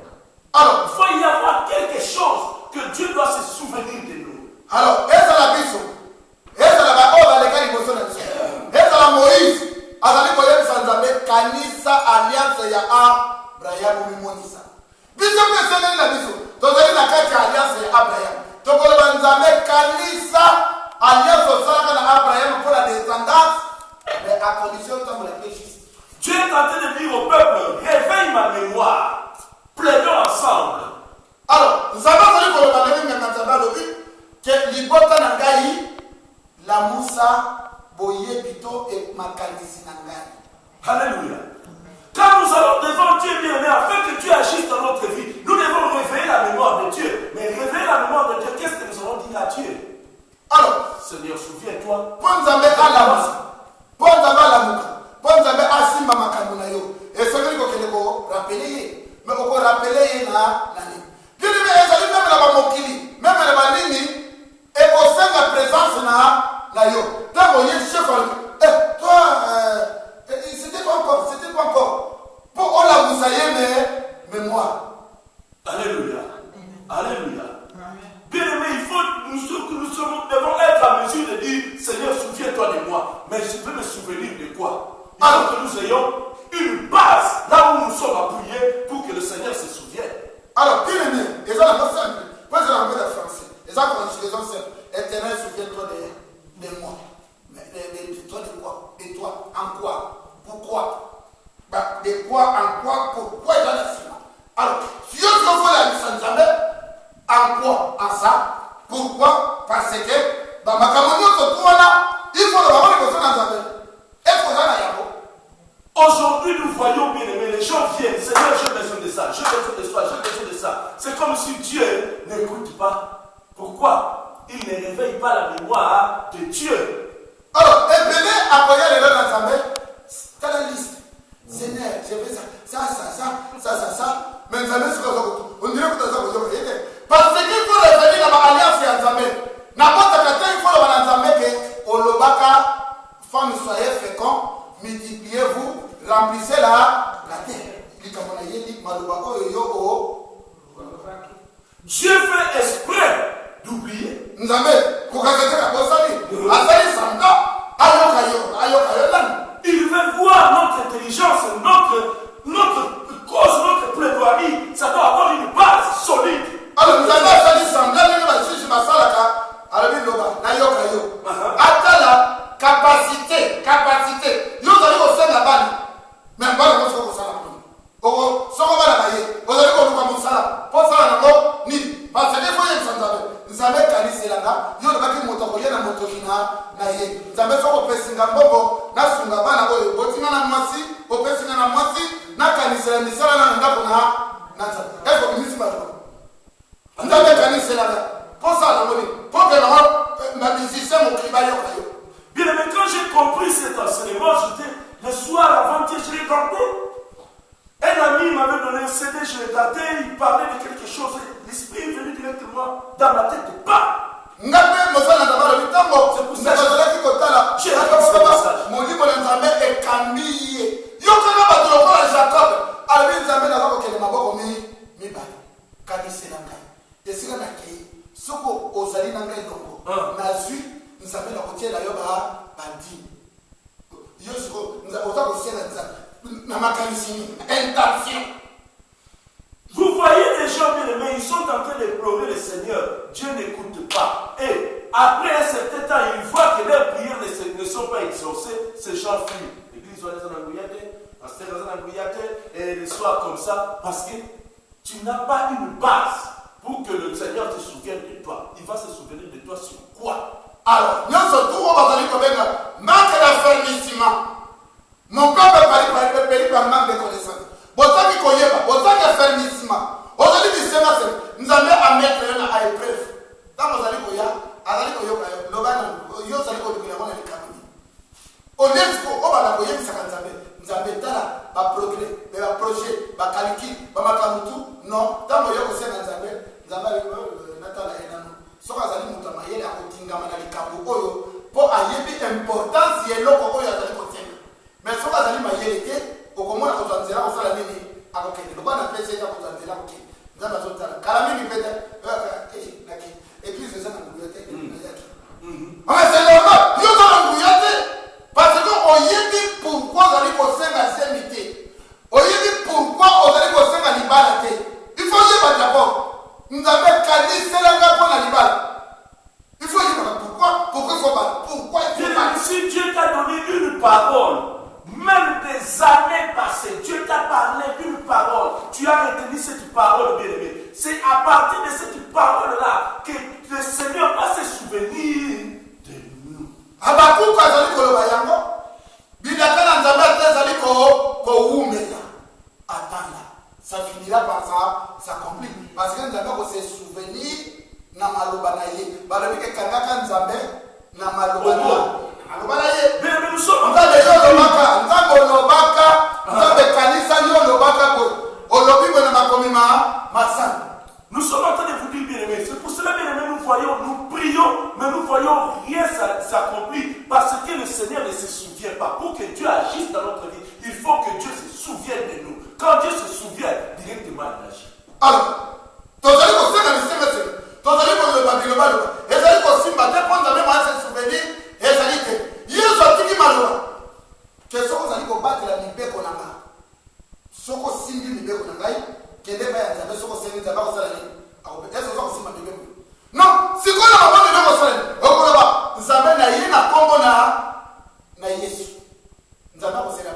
Alors, il faut y avoir quelque chose que Dieu doit se souvenir de nous. Alors, est-ce que la biso? Est-ce que la baoba les gars, ils vont se est-ce que la Moïse azali koyeb sanzambe kanisa alliance ya Abraham mimonisa biso pese na biso tozali na kati alliance ya Abraham tokoloba nzambe kanisa alliance osala na Abraham pour la descendance mais à condition que tu me juste. Dieu est en train de dire au peuple, réveille ma mémoire, plaidons ensemble. Alors, nzambe azali koloba na nzambe lobi que libota na ngai la Moussa boye pito et makanisi nangani. Alléluia. Quand nous allons devant Dieu bien-aimé, afin que Dieu agisse dans notre vie, nous devons réveiller la mémoire de Dieu. Mais réveiller la mémoire de Dieu, qu'est-ce que nous allons dire à Dieu? Alors, Seigneur, souviens-toi. Ponzambe alamusa. Ponzambe alamuka. Ponzambe asimba makamuna yo. Et ce que nous devons rappeler, mais on peut rappeler na nani. Dieu dit mais ezali même la bamokili, même la balini et au sein de la présence na yo. Quand on est chef, toi, c'était pas encore. Pour on la moussaillé, mais moi. Alléluia. Alléluia. Bien-aimé, il faut nous devons être à mesure de dire, Seigneur, souviens-toi de moi. Mais je peux me souvenir de quoi? Il faut que nous ayons une base là où nous sommes appuyés pour que le Seigneur se souvienne. Alors, bien-aimé, ils ont la base simple. Moi, je l'ai en français. Ils ont la base simple. Éternel, souviens-toi de moi. Mais de toi de quoi? De toi en quoi? Pourquoi? Bah, de quoi en quoi? Pourquoi il y a la ciment? Alors, si on trouve la mission jamais, en quoi? En ça? Pourquoi? Parce que, bah, ma camarade, toi là, il faut le voir les personnes en jamais. Est-ce qu'on a la yabo? Aujourd'hui, nous voyons bien aimé, les gens viennent, Seigneur, j'ai besoin de ça, j'ai besoin de ça, j'ai besoin de ça. C'est comme si Dieu n'écoute pas. Pourquoi? Il ne réveille pas la mémoire de Dieu. Alors, et venez appuyer les gens ensemble. T'as la liste. Seigneur, j'ai fait ça. Mais nous allons sur on dirait que tu as ça. Parce qu'il faut revenir dans l'alliance et ensemble. N'importe quel il faut le ensemble que au Lobaka, femme soyez féconds, multipliez-vous, remplissez la terre. Dieu fait exprès d'oublier. Nous avons il veut voir notre intelligence, notre cause, notre plaidoirie. Ça doit avoir une base solide. Alors nous avons fait semblant la capacité. Nous allons au sein de la balle. Mais on va le montrer au salam. Parce que fois nous avons qualifié là-bas, nous avons dit motokolia na motokina na ye. Nous avons fait au pesinga mbongo na sunga bana boyo botinga na mwasi, au pesinga na mwasi na kanisa ni sala na ndako na nza. Est-ce que vous dites nous avons qualifié là-bas. Pour ça la moni, pour que ma musicien mon cri bayo kayo. Bien mais quand j'ai compris cet enseignement, j'étais le soir avant-hier, je l'ai compris. Un ami m'avait donné un CD, je l'ai daté, il parlait de quelque chose. L'esprit est venu directement dans ma tête. Pas. C'est pour ça que j'ai appris ce message. balambi. Yo kana bato lokola Jacob, alobi nzambe na ko kele maboko mi bali. Kanisi na ngai. Esika na kei. Soko ozali na ngai dongo. Nazwi nzambe na kotiela yo bandi. Yo soko nzambe ozakosiela nzambe na makanisi intention. Vous voyez les gens bien-aimés, ils sont en train de pleurer le Seigneur. Dieu n'écoute pas. Et après un certain temps, ils voient que leurs prières ne sont pas exaucées. Ces gens fuient. L'église doit être en Guyate, pasteur en Guyate, et le soir comme ça, parce que tu n'as pas une base pour que le Seigneur te souvienne de toi. Il va se souvenir de toi sur quoi? Alors, nous sommes tous au Bazali Kobenga, manque d'affermissement. Mon peuple va périr par manque de connaissance. Botaki koyeba, botaki affermissement. Ozali bisema se, nzambe a mettre à épreuve. Dans ozali koya, azali koyoka lobana, yo zali koyokela mona likamuni. Onesco, obala koyebisa nzambe, nzambe tala ba progrès, ba projet, ba calcul, ba makamutu, non, tango yoko sena nzambe, nzambe natala enano. Soka azali mutu amayele akotingama na likambo oyo, po ayebi importance yeloko oyo azali kotenga. Mais soka azali mayele te, okomona kozanzela kosala nini akokende lokola na pese eza kozanzela kokende nzambe azotala kala mingi pete naki église eza na nguya te yaki c'est normal yo oza na nguya te parce que oyebi pourquoi ozali kosenga zemi te oyebi pourquoi ozali kosenga libala te il faut yeba d'abord nzambe kaniselanga mpo na libala il faut yeba pourquoi il faut bala pourquoi il faut bala. Si Dieu t'a donné une parole, même des années passées, Dieu t'a parlé d'une parole. Tu as retenu cette parole, bien-aimé. C'est à partir de cette parole-là que le Seigneur va se souvenir de nous. Abakuka azali koloba yango. Bidakana nzambe azali koumela. Attends, ça finira par ça s'accomplir. Parce que nzambe ko se souvenir na maloba na ye. Balobi ke kangaka nzambe na maloba na ye. Mais nous sommes nzambe yo lobaka, nzambe olobaka, nzambe kanisa yo lobaka ko. Olobi bona makomi masana. Nous sommes en train de vous dire, bien-aimés. C'est pour cela, bien-aimés, nous prions, mais nous voyons rien s'accomplir parce que le Seigneur ne se souvient pas. Pour que Dieu agisse dans notre vie, il faut que Dieu se souvienne de nous. Quand Dieu se souvient, directement il agit. Alors, tozali kosenga misemese, tozali koloba biloba loba, ezali kosimba te mpo nzambe mwa se souvenir, ezali te. Yesu atiki maloba. Ke soko ozali kobatela mibeko na ngai, soko osimbi mibeko na ngai, kende pa ya nzambe soko osengi nzambe akosala nini? Ese oza kosimba mibeko. Non, sikoyo na maboko nde okosala nini? Okoloba nzambe na ye na kombo na Yesu. Nzambe akosala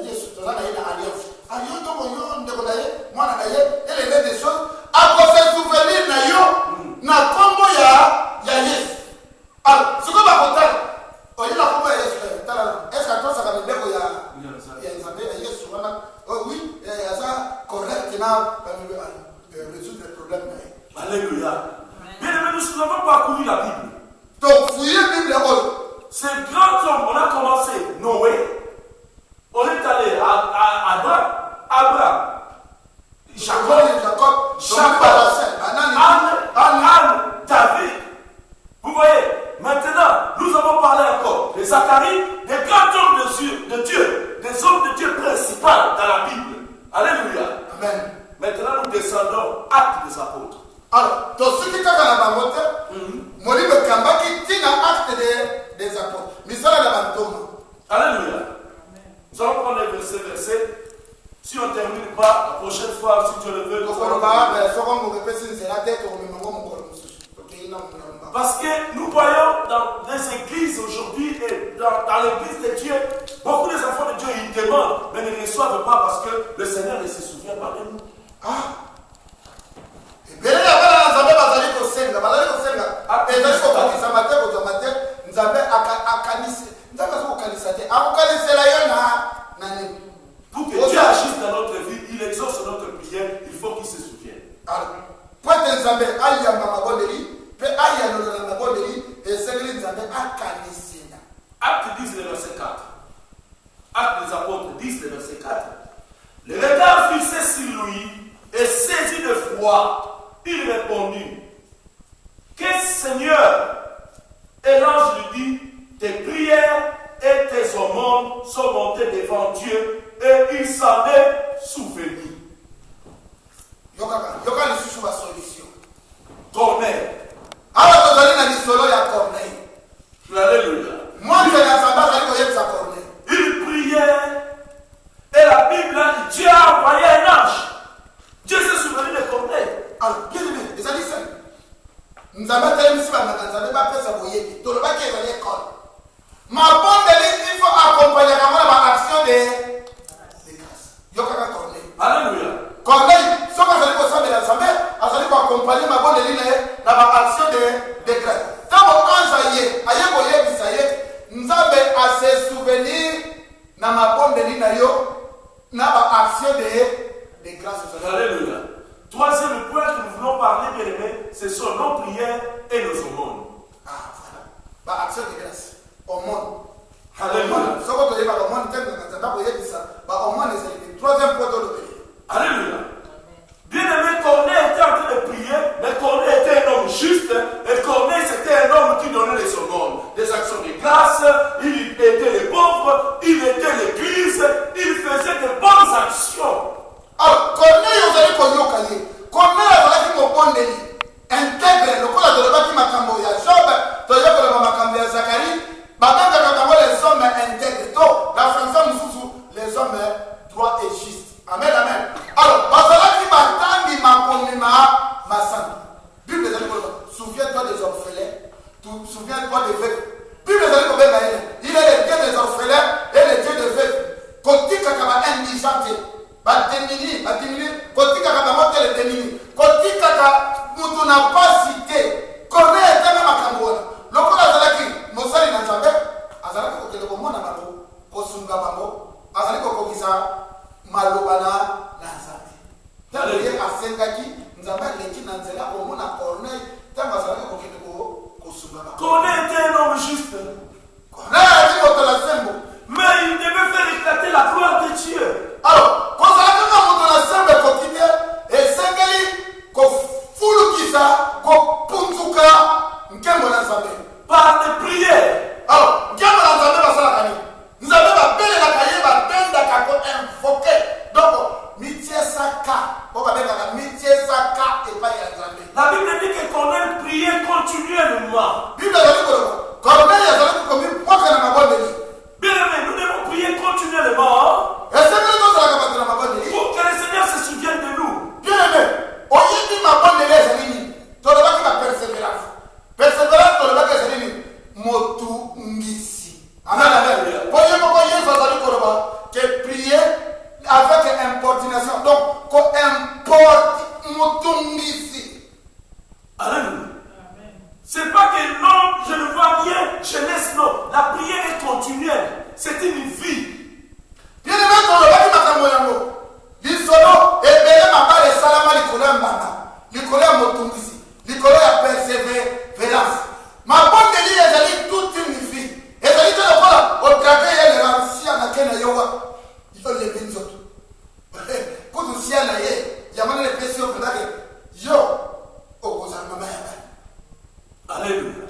Yesu toza na ye na alliance. Yo toko yo ndeko na ye, mwana na ye, elele des choses, akose souvenir na yo na kombo ya Yesu. Alors, sikoyo bakotala oyela kombo ya Yesu tala est-ce que tosaka mibeko ya nzambe ya Yesu wana oui aza correct na résoudre les problèmes. Alléluia. Bien-aimés, nous avons parcouru la Bible. Donc, fouillez la Bible. Ces grands hommes, on a commencé Noé, on est allé à Abraham, Jacob, Anne, David. Vous voyez, maintenant, nous avons parlé encore de Zacharie, des grands hommes de Dieu, des hommes de Dieu principaux dans la Bible. Alléluia. Amen. Maintenant, nous descendons actes des apôtres. Alors, dans ce qui est dans la banque, Moli me kamba qui tient acte des apôtres. Misala la bantoma. Alléluia. Nous allons prendre les versets. Si on ne termine pas, la prochaine fois, si Dieu le veut, nous allons parce que nous voyons dans les églises aujourd'hui et dans l'église de Dieu, beaucoup des enfants de Dieu, ils demandent, mais ne reçoivent pas parce que le Seigneur ne se souvient pas de nous. Pour que Dieu agisse dans notre vie, il exauce notre prière, il faut qu'il se souvienne. Acte 10, le verset 4. Acte des apôtres 10, le verset 4. Le regard fixé sur lui et saisi de foi, il répondit: Qu'est-ce, Seigneur? Et l'ange lui dit: Tes prières et tes aumônes sont montés devant Dieu et il s'en est souvenu. Yoka lisusu ba solution. Corneille. Alors tozali na lisolo ya Corneille. Alléluia. Moi je na samba zali koyebisa Corneille. Il priait et la Bible a dit Dieu a envoyé un ange. Dieu s'est souvenu de Corneille. Alors, bien aimé, les amis, nous avons tellement si nous avons pas fait ça pour y tout le monde qui est à l'école. Ma bonne il faut accompagner l'action de grâce. Yoka Corneille. Alléluia. Corneille, ce que vous allez faire de l'assemblée, vous allez accompagner ma bonne dans l'action de grâce. Quand mon ange nous avons à se souvenir dans ma bonne dans l'action de grâce. Alléluia. Troisième point que nous voulons parler, bien aimés, ce sont nos prières et nos aumônes. Ah, voilà. Bah, action de grâce. Aumône. Alléluia. Ce que tu dis, aumône, tu es troisième point de l'obéir. Alléluia. Bien aimé, Corneille était en train de prier, mais Corneille était un homme juste, et Corneille c'était un homme qui donnait les aumônes, des actions de grâce, il aidait les pauvres, il aidait l'église, il faisait de bonnes actions. Alors, Corneille, vous allez connaître Corneille, vous allez mon bon délit. Intègre, le coup de la bâtiment Makambo, il y a Job, tu as dit que Makambo, il y a Zacharie, maintenant les hommes intègres, la France, les hommes droits et justes. Amen, amen. Alors, Bazalaki Batami Makomima Massan. Bible des amis, souviens-toi des orphelins, souviens-toi des veuves. Bible des amis, il est le Dieu des orphelins et le Dieu des veuves. Kotika kama indigente. Batemini, kotika kama moto le temini, kotika kama mutu na pas cité, Corneille était même makambo. Lokola azalaki mosali na Nzambe, azalaki kokende komona bango, kosunga bango, azalaki kokokisa malobana na Nzambe. Tango ye asengaki Nzambe aleki na nzela komona Corneille, tango azalaki kokende kosunga bango. Corneille était un homme juste. Corneille a dit moto la sembo. Mais il devait faire éclater la gloire de Dieu. Alors, quand ça a moto la sembo kokite, et sengeli kofulukisa, kopunzuka, nkembo na Nzambe. Par les prières. Alors, nkembo na Nzambe basala kani. Nzambe bapele na kaye batenda kako invoqué. Donc, mitiesaka, mitiesaka et pas ya Nzambe. La Bible dit que Corneille priait continuellement. Bible dit que Corneille a dit que comme moi que na mabonde. Bien aimé, nous devons prier continuellement. Et c'est que nous allons faire na mabonde. Pour que le Seigneur se souvienne de nous. Bien aimé, oyebi mabonde les amis. Toleba ki ba persévérance. Persévérance toleba ke zalini motu ngisi. Amen, amen. Pour yebo ko yeso zali koroba que prier avec importunation. Donc ko importe motu ngisi. Alléluia. C'est pas que non, je ne vois rien, je laisse non. La prière est continuelle. C'est une vie. Bien aimé, toleba ki makambo yango. Lisolo ebele mabale salama likolo ya mbanga, likolo ya motungisi, likolo ya persévérance. Mabondeli ezali toute une vie. Ezali te lokola otrake ye le rancia na kena yowa. Yo le binzoto. Kutu sia na ye, yamana le pesi okundake. Yo okozala mama ya bana. Alléluia.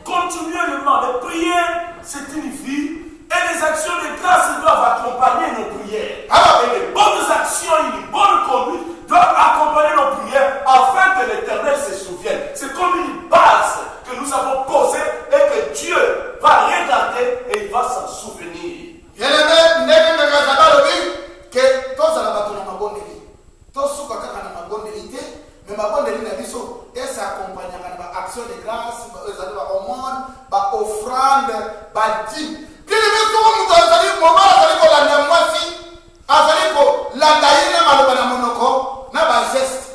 Continuellement, les prières, c'est une vie. Et les actions de grâce doivent accompagner nos prières. Et les bonnes actions et les bonnes conduites doivent accompagner nos prières afin que l'Éternel se souvienne. C'est comme une base que nous avons posée et que Dieu va regarder et il va s'en souvenir. Que tous à la bataille na mabondeli. Tous sous kaka na mabondeli te, mais mabondeli na biso et ça accompagne na action de grâce, ba aumône, ba offrande, ba dîme. Bien aimé, tout le monde a dit, moment azali ko landa mwasi, azali ko landa yene maloba na monoko, na ba geste.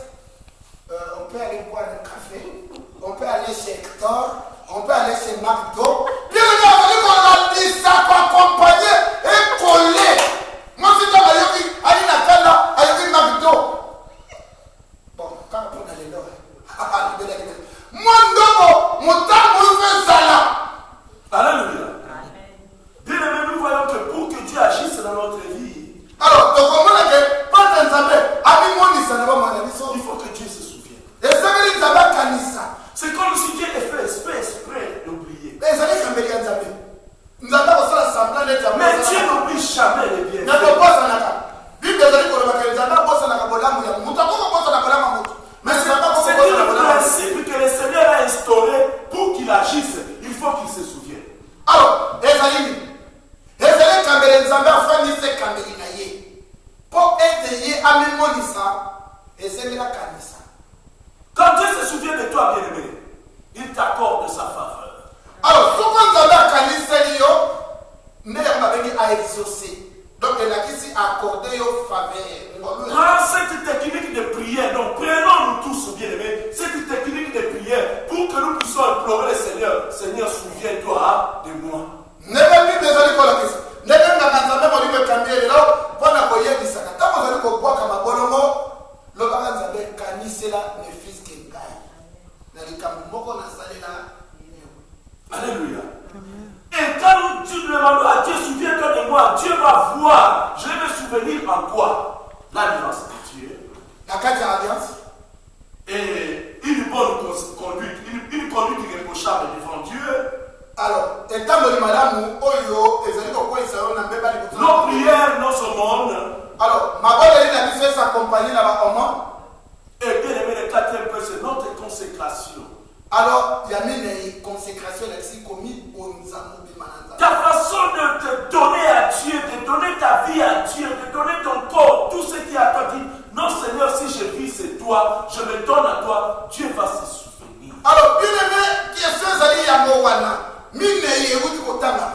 On peut aller boire un café, on peut aller chez Hector, on peut aller chez McDo. Bien aimé, azali ko landa ça ko accompagner et coller. Moi si tu as yoki, ali na kanda, ayoki McDo. Bon, quand on a les lois, moi ndobo, mutambo fait sala. Alléluia. Bien aimé, nous voyons que pour que Dieu agisse dans notre vie. Alors, donc, on a que pas d'Nzambe, Quand Dieu se souvient de toi, bien-aimé, il t'accorde sa faveur. Alors, ce qu'on a exaucé. Donc, il a ici accordé une faveur. Prends cette technique de prière. Donc, prenons-nous tous, bien-aimés, cette technique de prière pour que nous puissions implorer le Seigneur. Seigneur, souviens-toi de moi. Alléluia. Et quand tu demandes à Dieu, souviens-toi de moi, Dieu va voir. Je vais me souvenir en quoi? L'alliance de Dieu. La carte d'alliance. Et une bonne conduite, une conduite irréprochable devant Dieu. Alors, nos prières, nos aumônes. Alors, ma bonne amie s'accompagner là-bas au monde. Et bien aimé, le quatrième point, c'est notre consécration. Alors, il y a une consécration ici commis au Nzamou. Ta façon de te donner à Dieu, de donner ta vie à Dieu, de donner ton corps, tout ce qui est à toi, dit non Seigneur, si je vis c'est toi, je me donne à toi, Dieu va se souvenir. Alors, bien aimé, question Zali Yamowana, mine Yehudi Kotanga,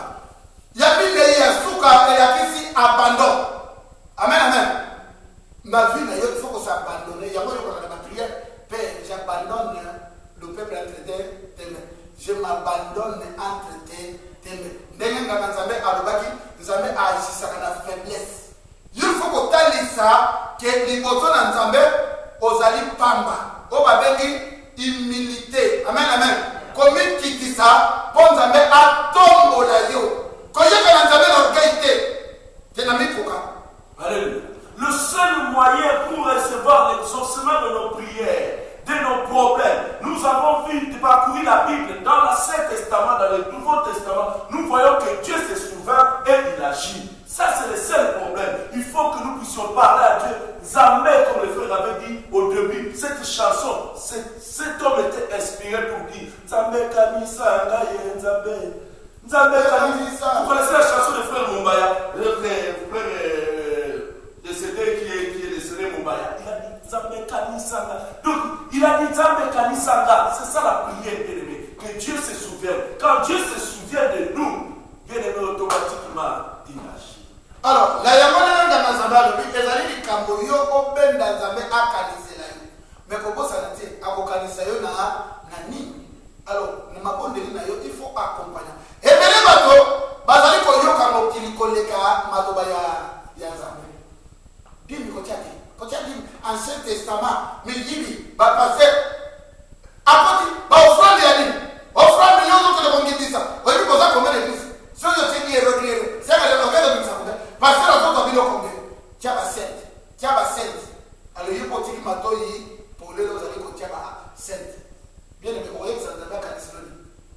Yamine Yasuka et Yakisi abandon. Amen, amen. Ma vie, il faut qu'on s'abandonne. Il y a moi qui ma prière, Père, j'abandonne le peuple entre tes mains. Je m'abandonne entre tes mains. Ndenge ngana Nzambe alobaki Nzambe agisaka na faiblesse. Il faut que talisa que liboso na Nzambe ozali pamba. O babengi humilité. Amen amen. Komi kitisa po Nzambe atombola yo. Koyeka na Nzambe l'orgueil te na mikoka. Alléluia. Le seul moyen pour recevoir l'exaucement de nos prières, de nos problèmes. Nous avons vu de parcourir la Bible dans l'Ancien Testament, dans le Nouveau Testament. Nous voyons que Dieu se souvient et il agit. Ça, c'est le seul problème. Il faut que nous puissions parler à Dieu. Zamé, comme le frère avait dit au début, cette chanson, cet homme était inspiré pour dire Zamé Kamisa, Nzambe. Nzambe Kamisa. Vous connaissez la chanson de frère Mumbaya, le frère décédé qui est décédé Mumbaya. Il a dit Nzambe Kanisanga. Donc, il a dit Nzambe Kanisanga. C'est ça la prière, bien-aimé. Que Dieu se souvienne. Quand Dieu se souvient de nous, bien-aimé, automatiquement, il agit. Alors, la yamana dans Nzambe, les alliés de Kamboyo, au ben Nzambe a kanisela yo. Mais comment ça dit, a kanisela yo na ni. Alors, nous m'avons dit il faut accompagner. Et bien les bateaux, bazali koyo kamokili koleka madobaya ya Nzambe. Bible kotiaki. Kotiaki Ancien Testament, mais Bible va passer. Apoti, ba offrande ya nini? Offrande yo zo que le bongitisa. Oyi koza combien d'églises? Si on te dit reclairer, c'est que le locataire de Missakouda. Parce que la autre a dit combien? Tiaba 7. Tiaba 7. Alors il faut que matoyi pour les autres amis que tiaba 7. Bien aimé, on voyait que ça ne va pas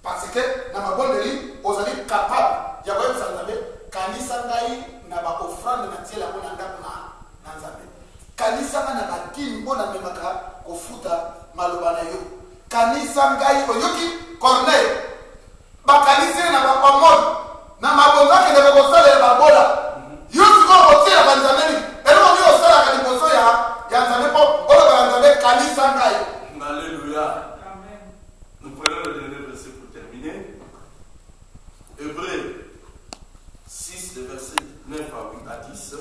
parce que dans ma bonne vie, on est capable. Il y a quand même ça kanisa ngai na ba offrande na tiela bona ndako na Nzambe. Kanisa na ba dini bona memaka kofuta maloba na yo. Kanisa ngai oyoki Corneille. Ba kanisa na ba omon na mabonga ke de ko sala ba bola. Yo tiko ko tiela ba Nzambe ni. Elo mo yo sala ka liboso ya Nzambe po o ba Nzambe kanisa ngai. Alléluia. Nous prenons le dernier verset pour terminer. Hébreux 6, le verset 9 à 10.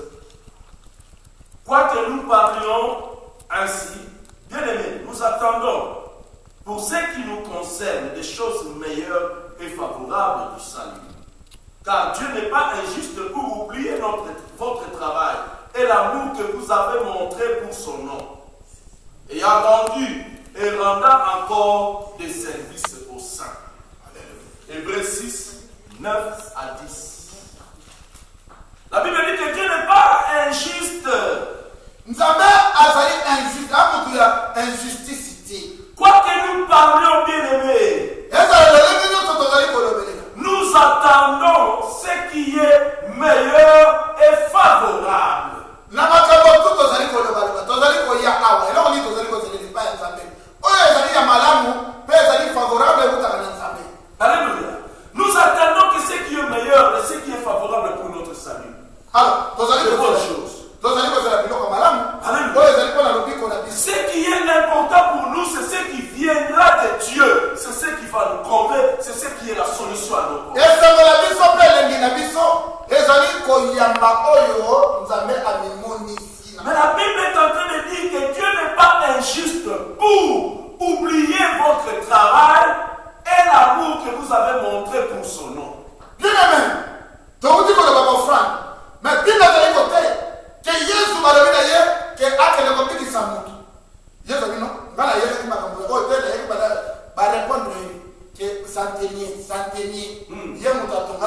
Quoique nous parlions ainsi, bien-aimés, nous attendons pour ce qui nous concerne des choses meilleures et favorables du salut. Car Dieu n'est pas injuste pour oublier votre travail et l'amour que vous avez montré pour son nom, ayant rendu et rendant encore des services aux saints. Hébreux 6, 9 à 10. La Bible dit que Dieu n'est pas injuste. Nzambe azali injuste, amutuya injusticité. Quoi que nous parlions, bien-aimés, nous attendons ce qui est meilleur et favorable. Alléluia. Nous attendons que ce qui est meilleur et ce qui est favorable pour notre salut. Alors, c'est bonne chose. Alléluia.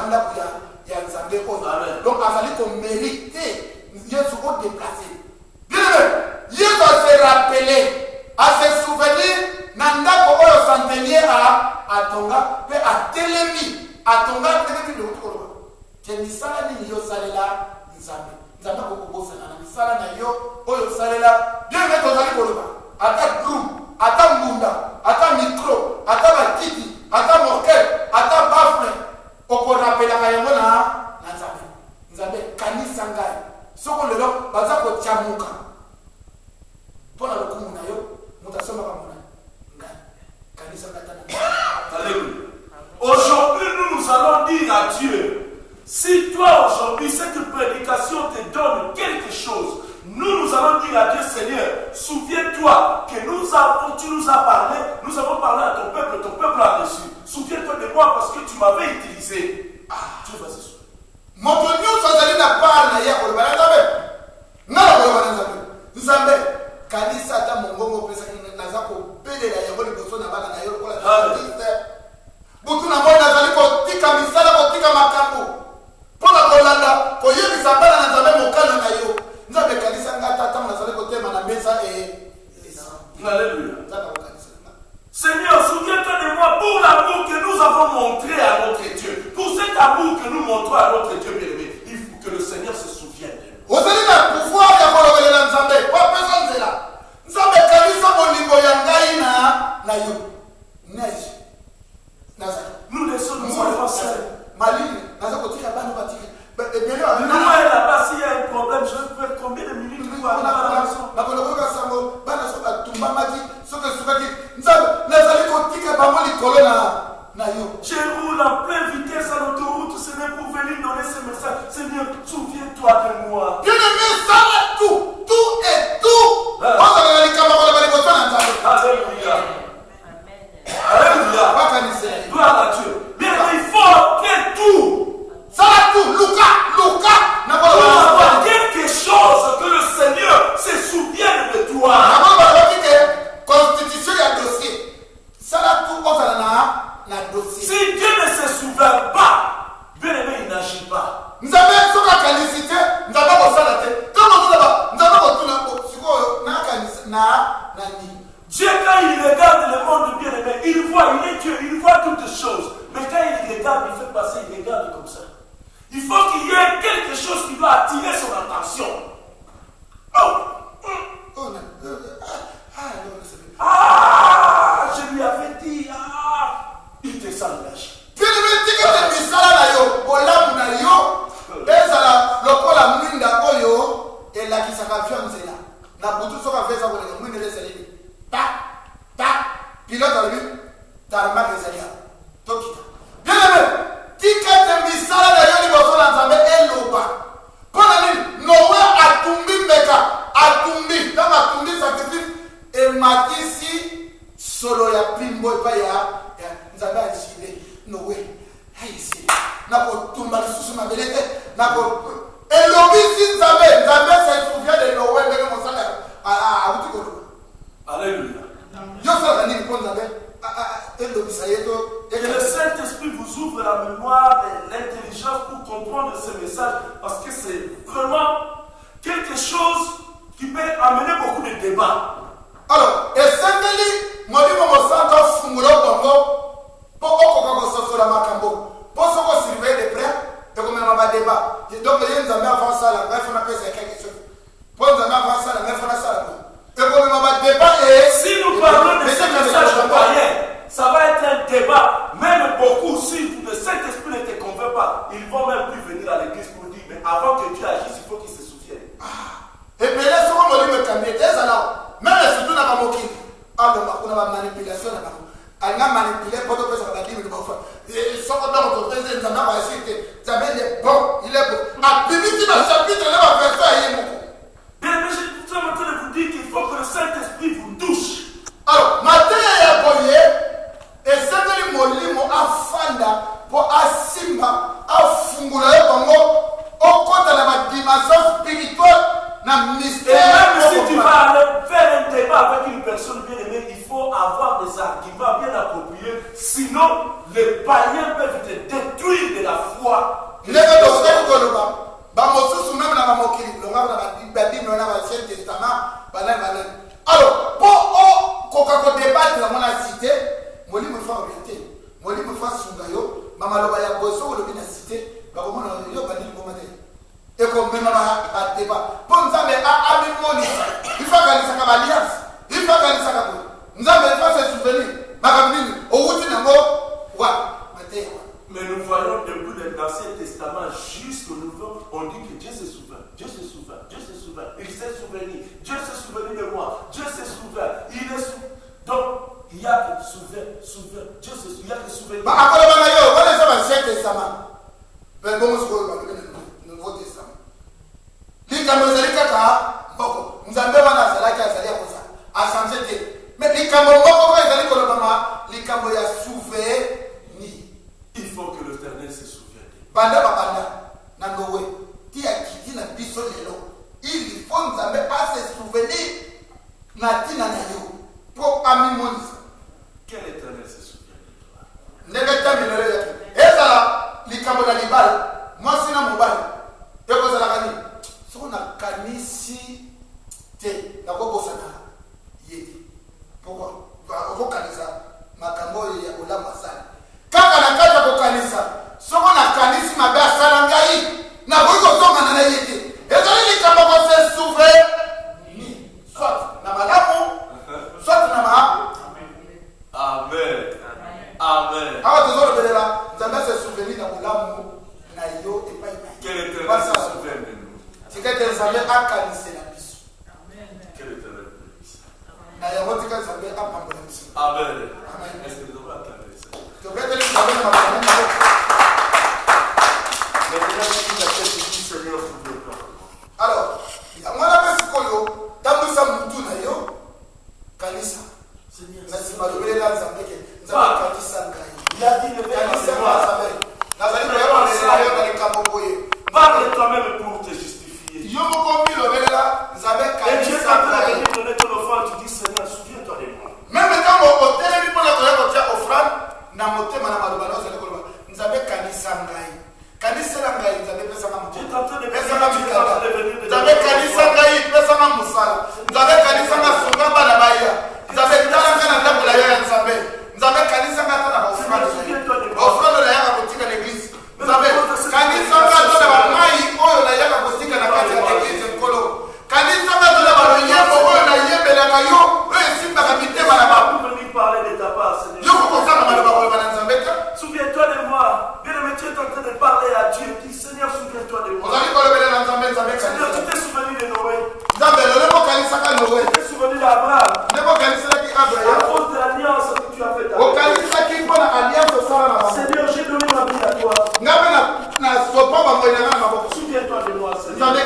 ndako ya nzambe oyo. Donc azali ko mériter Yesu ko déplacer. Bien aimé, Yesu a se rappeler, a se souvenir na ndako oyo centenier a tonga pe a telemi a tonga pe de ko ke misala ni yo salela nzambe. Nzambe ko kobosa na misala na yo oyo salela. Bien aimé, tozali koloba ata groupe, ata mbunda, ata micro, ata batiti, ata moquette, ata bafle, oko rappelaka yango na nzambe. Nzambe kanisa ngai. Soko lelo baza ko tiamuka. Pona lokumu na yo, mutasoma kama ngai. Kanisa katana. Alléluia. Aujourd'hui, nous allons dire à Dieu, si toi aujourd'hui cette prédication te donne quelque chose, nous allons dire à Dieu, Seigneur, souviens-toi que tu nous as parlé, nous avons parlé à ton peuple a reçu. Souviens-toi de moi parce que tu m'avais utilisé. Dieu va se souvenir. Moto nyonso azali na part na ye koloba na nzambe. Ngala koloba na nzambe. Nzambe kanisa ata mongongo pesa naza kobelela yango liboso na bana na yo lokola artiste. Butu na mona azali kotika misala kotika makambo. Mpona kolanda koyebisa bana na nzambe mokano na yo. Nzambe kanisa ngata ata nazali kotema na mesa Alléluia. Seigneur, souviens-toi de moi pour l'amour que nous avons montré à notre Dieu. Pour cet amour que nous montrons à notre Dieu bien-aimé, il faut que le Seigneur se souvienne de nous. Vous avez le pouvoir de kolobelela nzambe. Pas besoin de cela. Nzambe kanisa molingo ya ngai na yo. Neige. Nous laissons nos enfants seuls. Maline, naza kotika bana batika. Nous là-bas, s'il y a un problème, je peux faire combien de minutes nous allons à la maison. Je roule en pleine vitesse à l'autoroute, Seigneur, pour venir donner ce message. Seigneur, souviens-toi de moi. Bien aimé, ça va tout et tout. Alléluia. Alléluia. Gloire à Dieu. Bien aimé, il faut que tout. Ça va tout. Luca. Pour avoir quelque chose que le Seigneur se souvienne de toi. Constitution et dossier. Ça va tout comme ça na dossier. Si Dieu ne se souvient pas, bien aimé, il n'agit pas. Nous avons une calicité, nous avons ça la tête. Nous avons tout Dieu, quand il regarde le monde bien aimé, il voit, il est Dieu, il voit toutes choses. Mais quand il regarde, il fait passer, il regarde comme ça. Il faut qu'il y ait quelque chose qui doit attirer son attention. Je lui avais dit, il te s'engage. Bien aimé, tikete misala na yo liboso na nzambe eloba. Pona nini? Noé atumbi meka, atumbi, dans atumbi sacrifice ematisi solo ya pimbo epa ya nzambe ajile. Noé, haisi. Nako tumba lisusu mabele te, nako elobi si nzambe se souvient de Noé ndenge mosala abuti koloba. Alléluia. Yo sala nini po nzambe? Que le Saint-Esprit vous ouvre la mémoire et l'intelligence pour comprendre ce message, parce que c'est vraiment quelque chose qui peut amener beaucoup de débats. Alors, et c'est molimo mosanta fungulo bongo pour oko la makambo. Pour ce qu'on surveille de près et qu'on a un débat. Donc les gens avant ça là, il faut appeler quelque chose. Pour nous avant ça là, il faut ça. Et qu'on a un débat et si nous parlons de ce message païen, ça va être un débat. Même beaucoup, si le Saint-Esprit ne te convainc pas, ils vont même plus venir à l'église pour dire, mais avant que Dieu agisse, il faut qu'il se souvienne. Et puis là, ce qu'on me cambier, même surtout dans ma moquille. Alors, on a une manipulation là-bas. On a manipulé pour que ça va dire, mais son notre président, ça va essayer. Ça va être bon, il est bon. À Bibi, dans le chapitre, il va faire ça, il est beaucoup. Bien, mais je suis en train de vous dire qu'il faut que le Saint-Esprit vous touche. Alors, matin, il y a boyé. Et c'est molimo afanda pour asimba afungula bongo okota na dimension spirituelle na mystère. Et même si tu vas aller faire un débat avec une personne bien aimée, il faut avoir des arguments bien appropriés, sinon les païens peuvent te détruire de la foi kanisaka ba alliance. Il faut kanisaka ko. Nzambe fa se souvenir. Makamini outi nango wa matewa. Mais nous voyons depuis l'Ancien Testament jusqu'au Nouveau, on dit que Dieu se souvient, Dieu se souvient, Dieu se souvient, il s'est souvenu, Dieu se souvient de moi, Dieu se souvient, il est souverain. Donc, il y a que souverain, Dieu se souvient, il y a que souverain. Mais après le banayo, on est dans l'Ancien Testament. Mais bon, c'est le Nouveau Testament. Likambo zalikaka mboko, nzambe wana zalaki azalia koza, asanzete. Mais likambo mboko kwa ezali kolobama, likambo ya souverain. Il faut que l'Éternel se souvienne. Banda babanda na nowe ti akiti na biso lelo. Il faut nzambe a se souvenir na tina na yo pour amimonisa. Quel Éternel se souvient de toi? Ndeka milele yake. Ezala likambo na libala. Mwasi na mobali. Eko zala kani. So na kanisi te na kobosa na yedi. Pourquoi? Ko kanisa makambo ya kolama sana. Kaka na kaja ko kanisa. Soko na kanisi mabe asala ngai. Na boiko tonga na yedi. Ezali likambo ko se souvenir ni. Soit na malamu. Soit na ma. Amen. Amen. Awa tozolo belela, nzambe se souvenir na malamu na yo et pas na. Quel Éternel se souvient de nous? Tikete nzambe akanise na biso. Amen. Quel Éternel peut dire ça? Na yango tikete nzambe apambola biso. Amen. Amen. Est-ce que nous devons acclamer ça? Tokete nzambe na makambo na yo. Maintenant, si la tête dit Seigneur, souviens-toi. Alors, mwana basi koyo tambusa mutu na yo kanisa. Seigneur, Na simalobela nzambe ke nzambe kanisa ngai. il a dit le Kanisa verset. nzambe. Nazali koyeba yo na likambo boye. Parle toi-même pour te justifier. Yo moko milobelela nzambe Et Dieu kanisa quand tu as ngai. venu donner ton offrande, tu dis Seigneur, souviens-toi de moi. Même ntango otelemi mpona koya kotia offrande na motema na maloba na ozali koloba nzambe kanisa ngai. Kanisa na ngai nzambe pesanga Tu es motema. en train de Pesanga mikanda. venir de Nzambe kanisa ngai pesanga mosala. Nzambe kanisa nga sunga bana baya. Nzambe talanga na ndako na yo ya nzambe. Nzambe kanisa nga tana ba offrande. Offrande na yaka kotika na église. Nzambe kanisa nga tana ba mai oyo na yaka kotika na kati ya église nkolo. Kanisa nga tana ba yembo oyo na yembelaka yo oyo esimbaka mitema na ba. venir parler de ta part, Seigneur. Yo kokosanga maloba koloba na nzambe te. Souviens-toi de moi. Bien-aimé, tu es en train de parler à Dieu. Dis Seigneur, souviens-toi de moi. Ozali kolobela na nzambe nzambe Seigneur, tu kanisa. t'es souvenu de Noé. Nzambe lolemo kanisa ka Noé. Tu t'es souvenu d'Abraham. Ndeko kanisaki À Abraham. cause de l'alliance que tu as faite avec Okanisaki mpona alliance osala na Seigneur, j'ai donné ma vie à toi. ngambe na sopa bango inanga na maboko. Souviens-toi de moi, Seigneur. Nzambe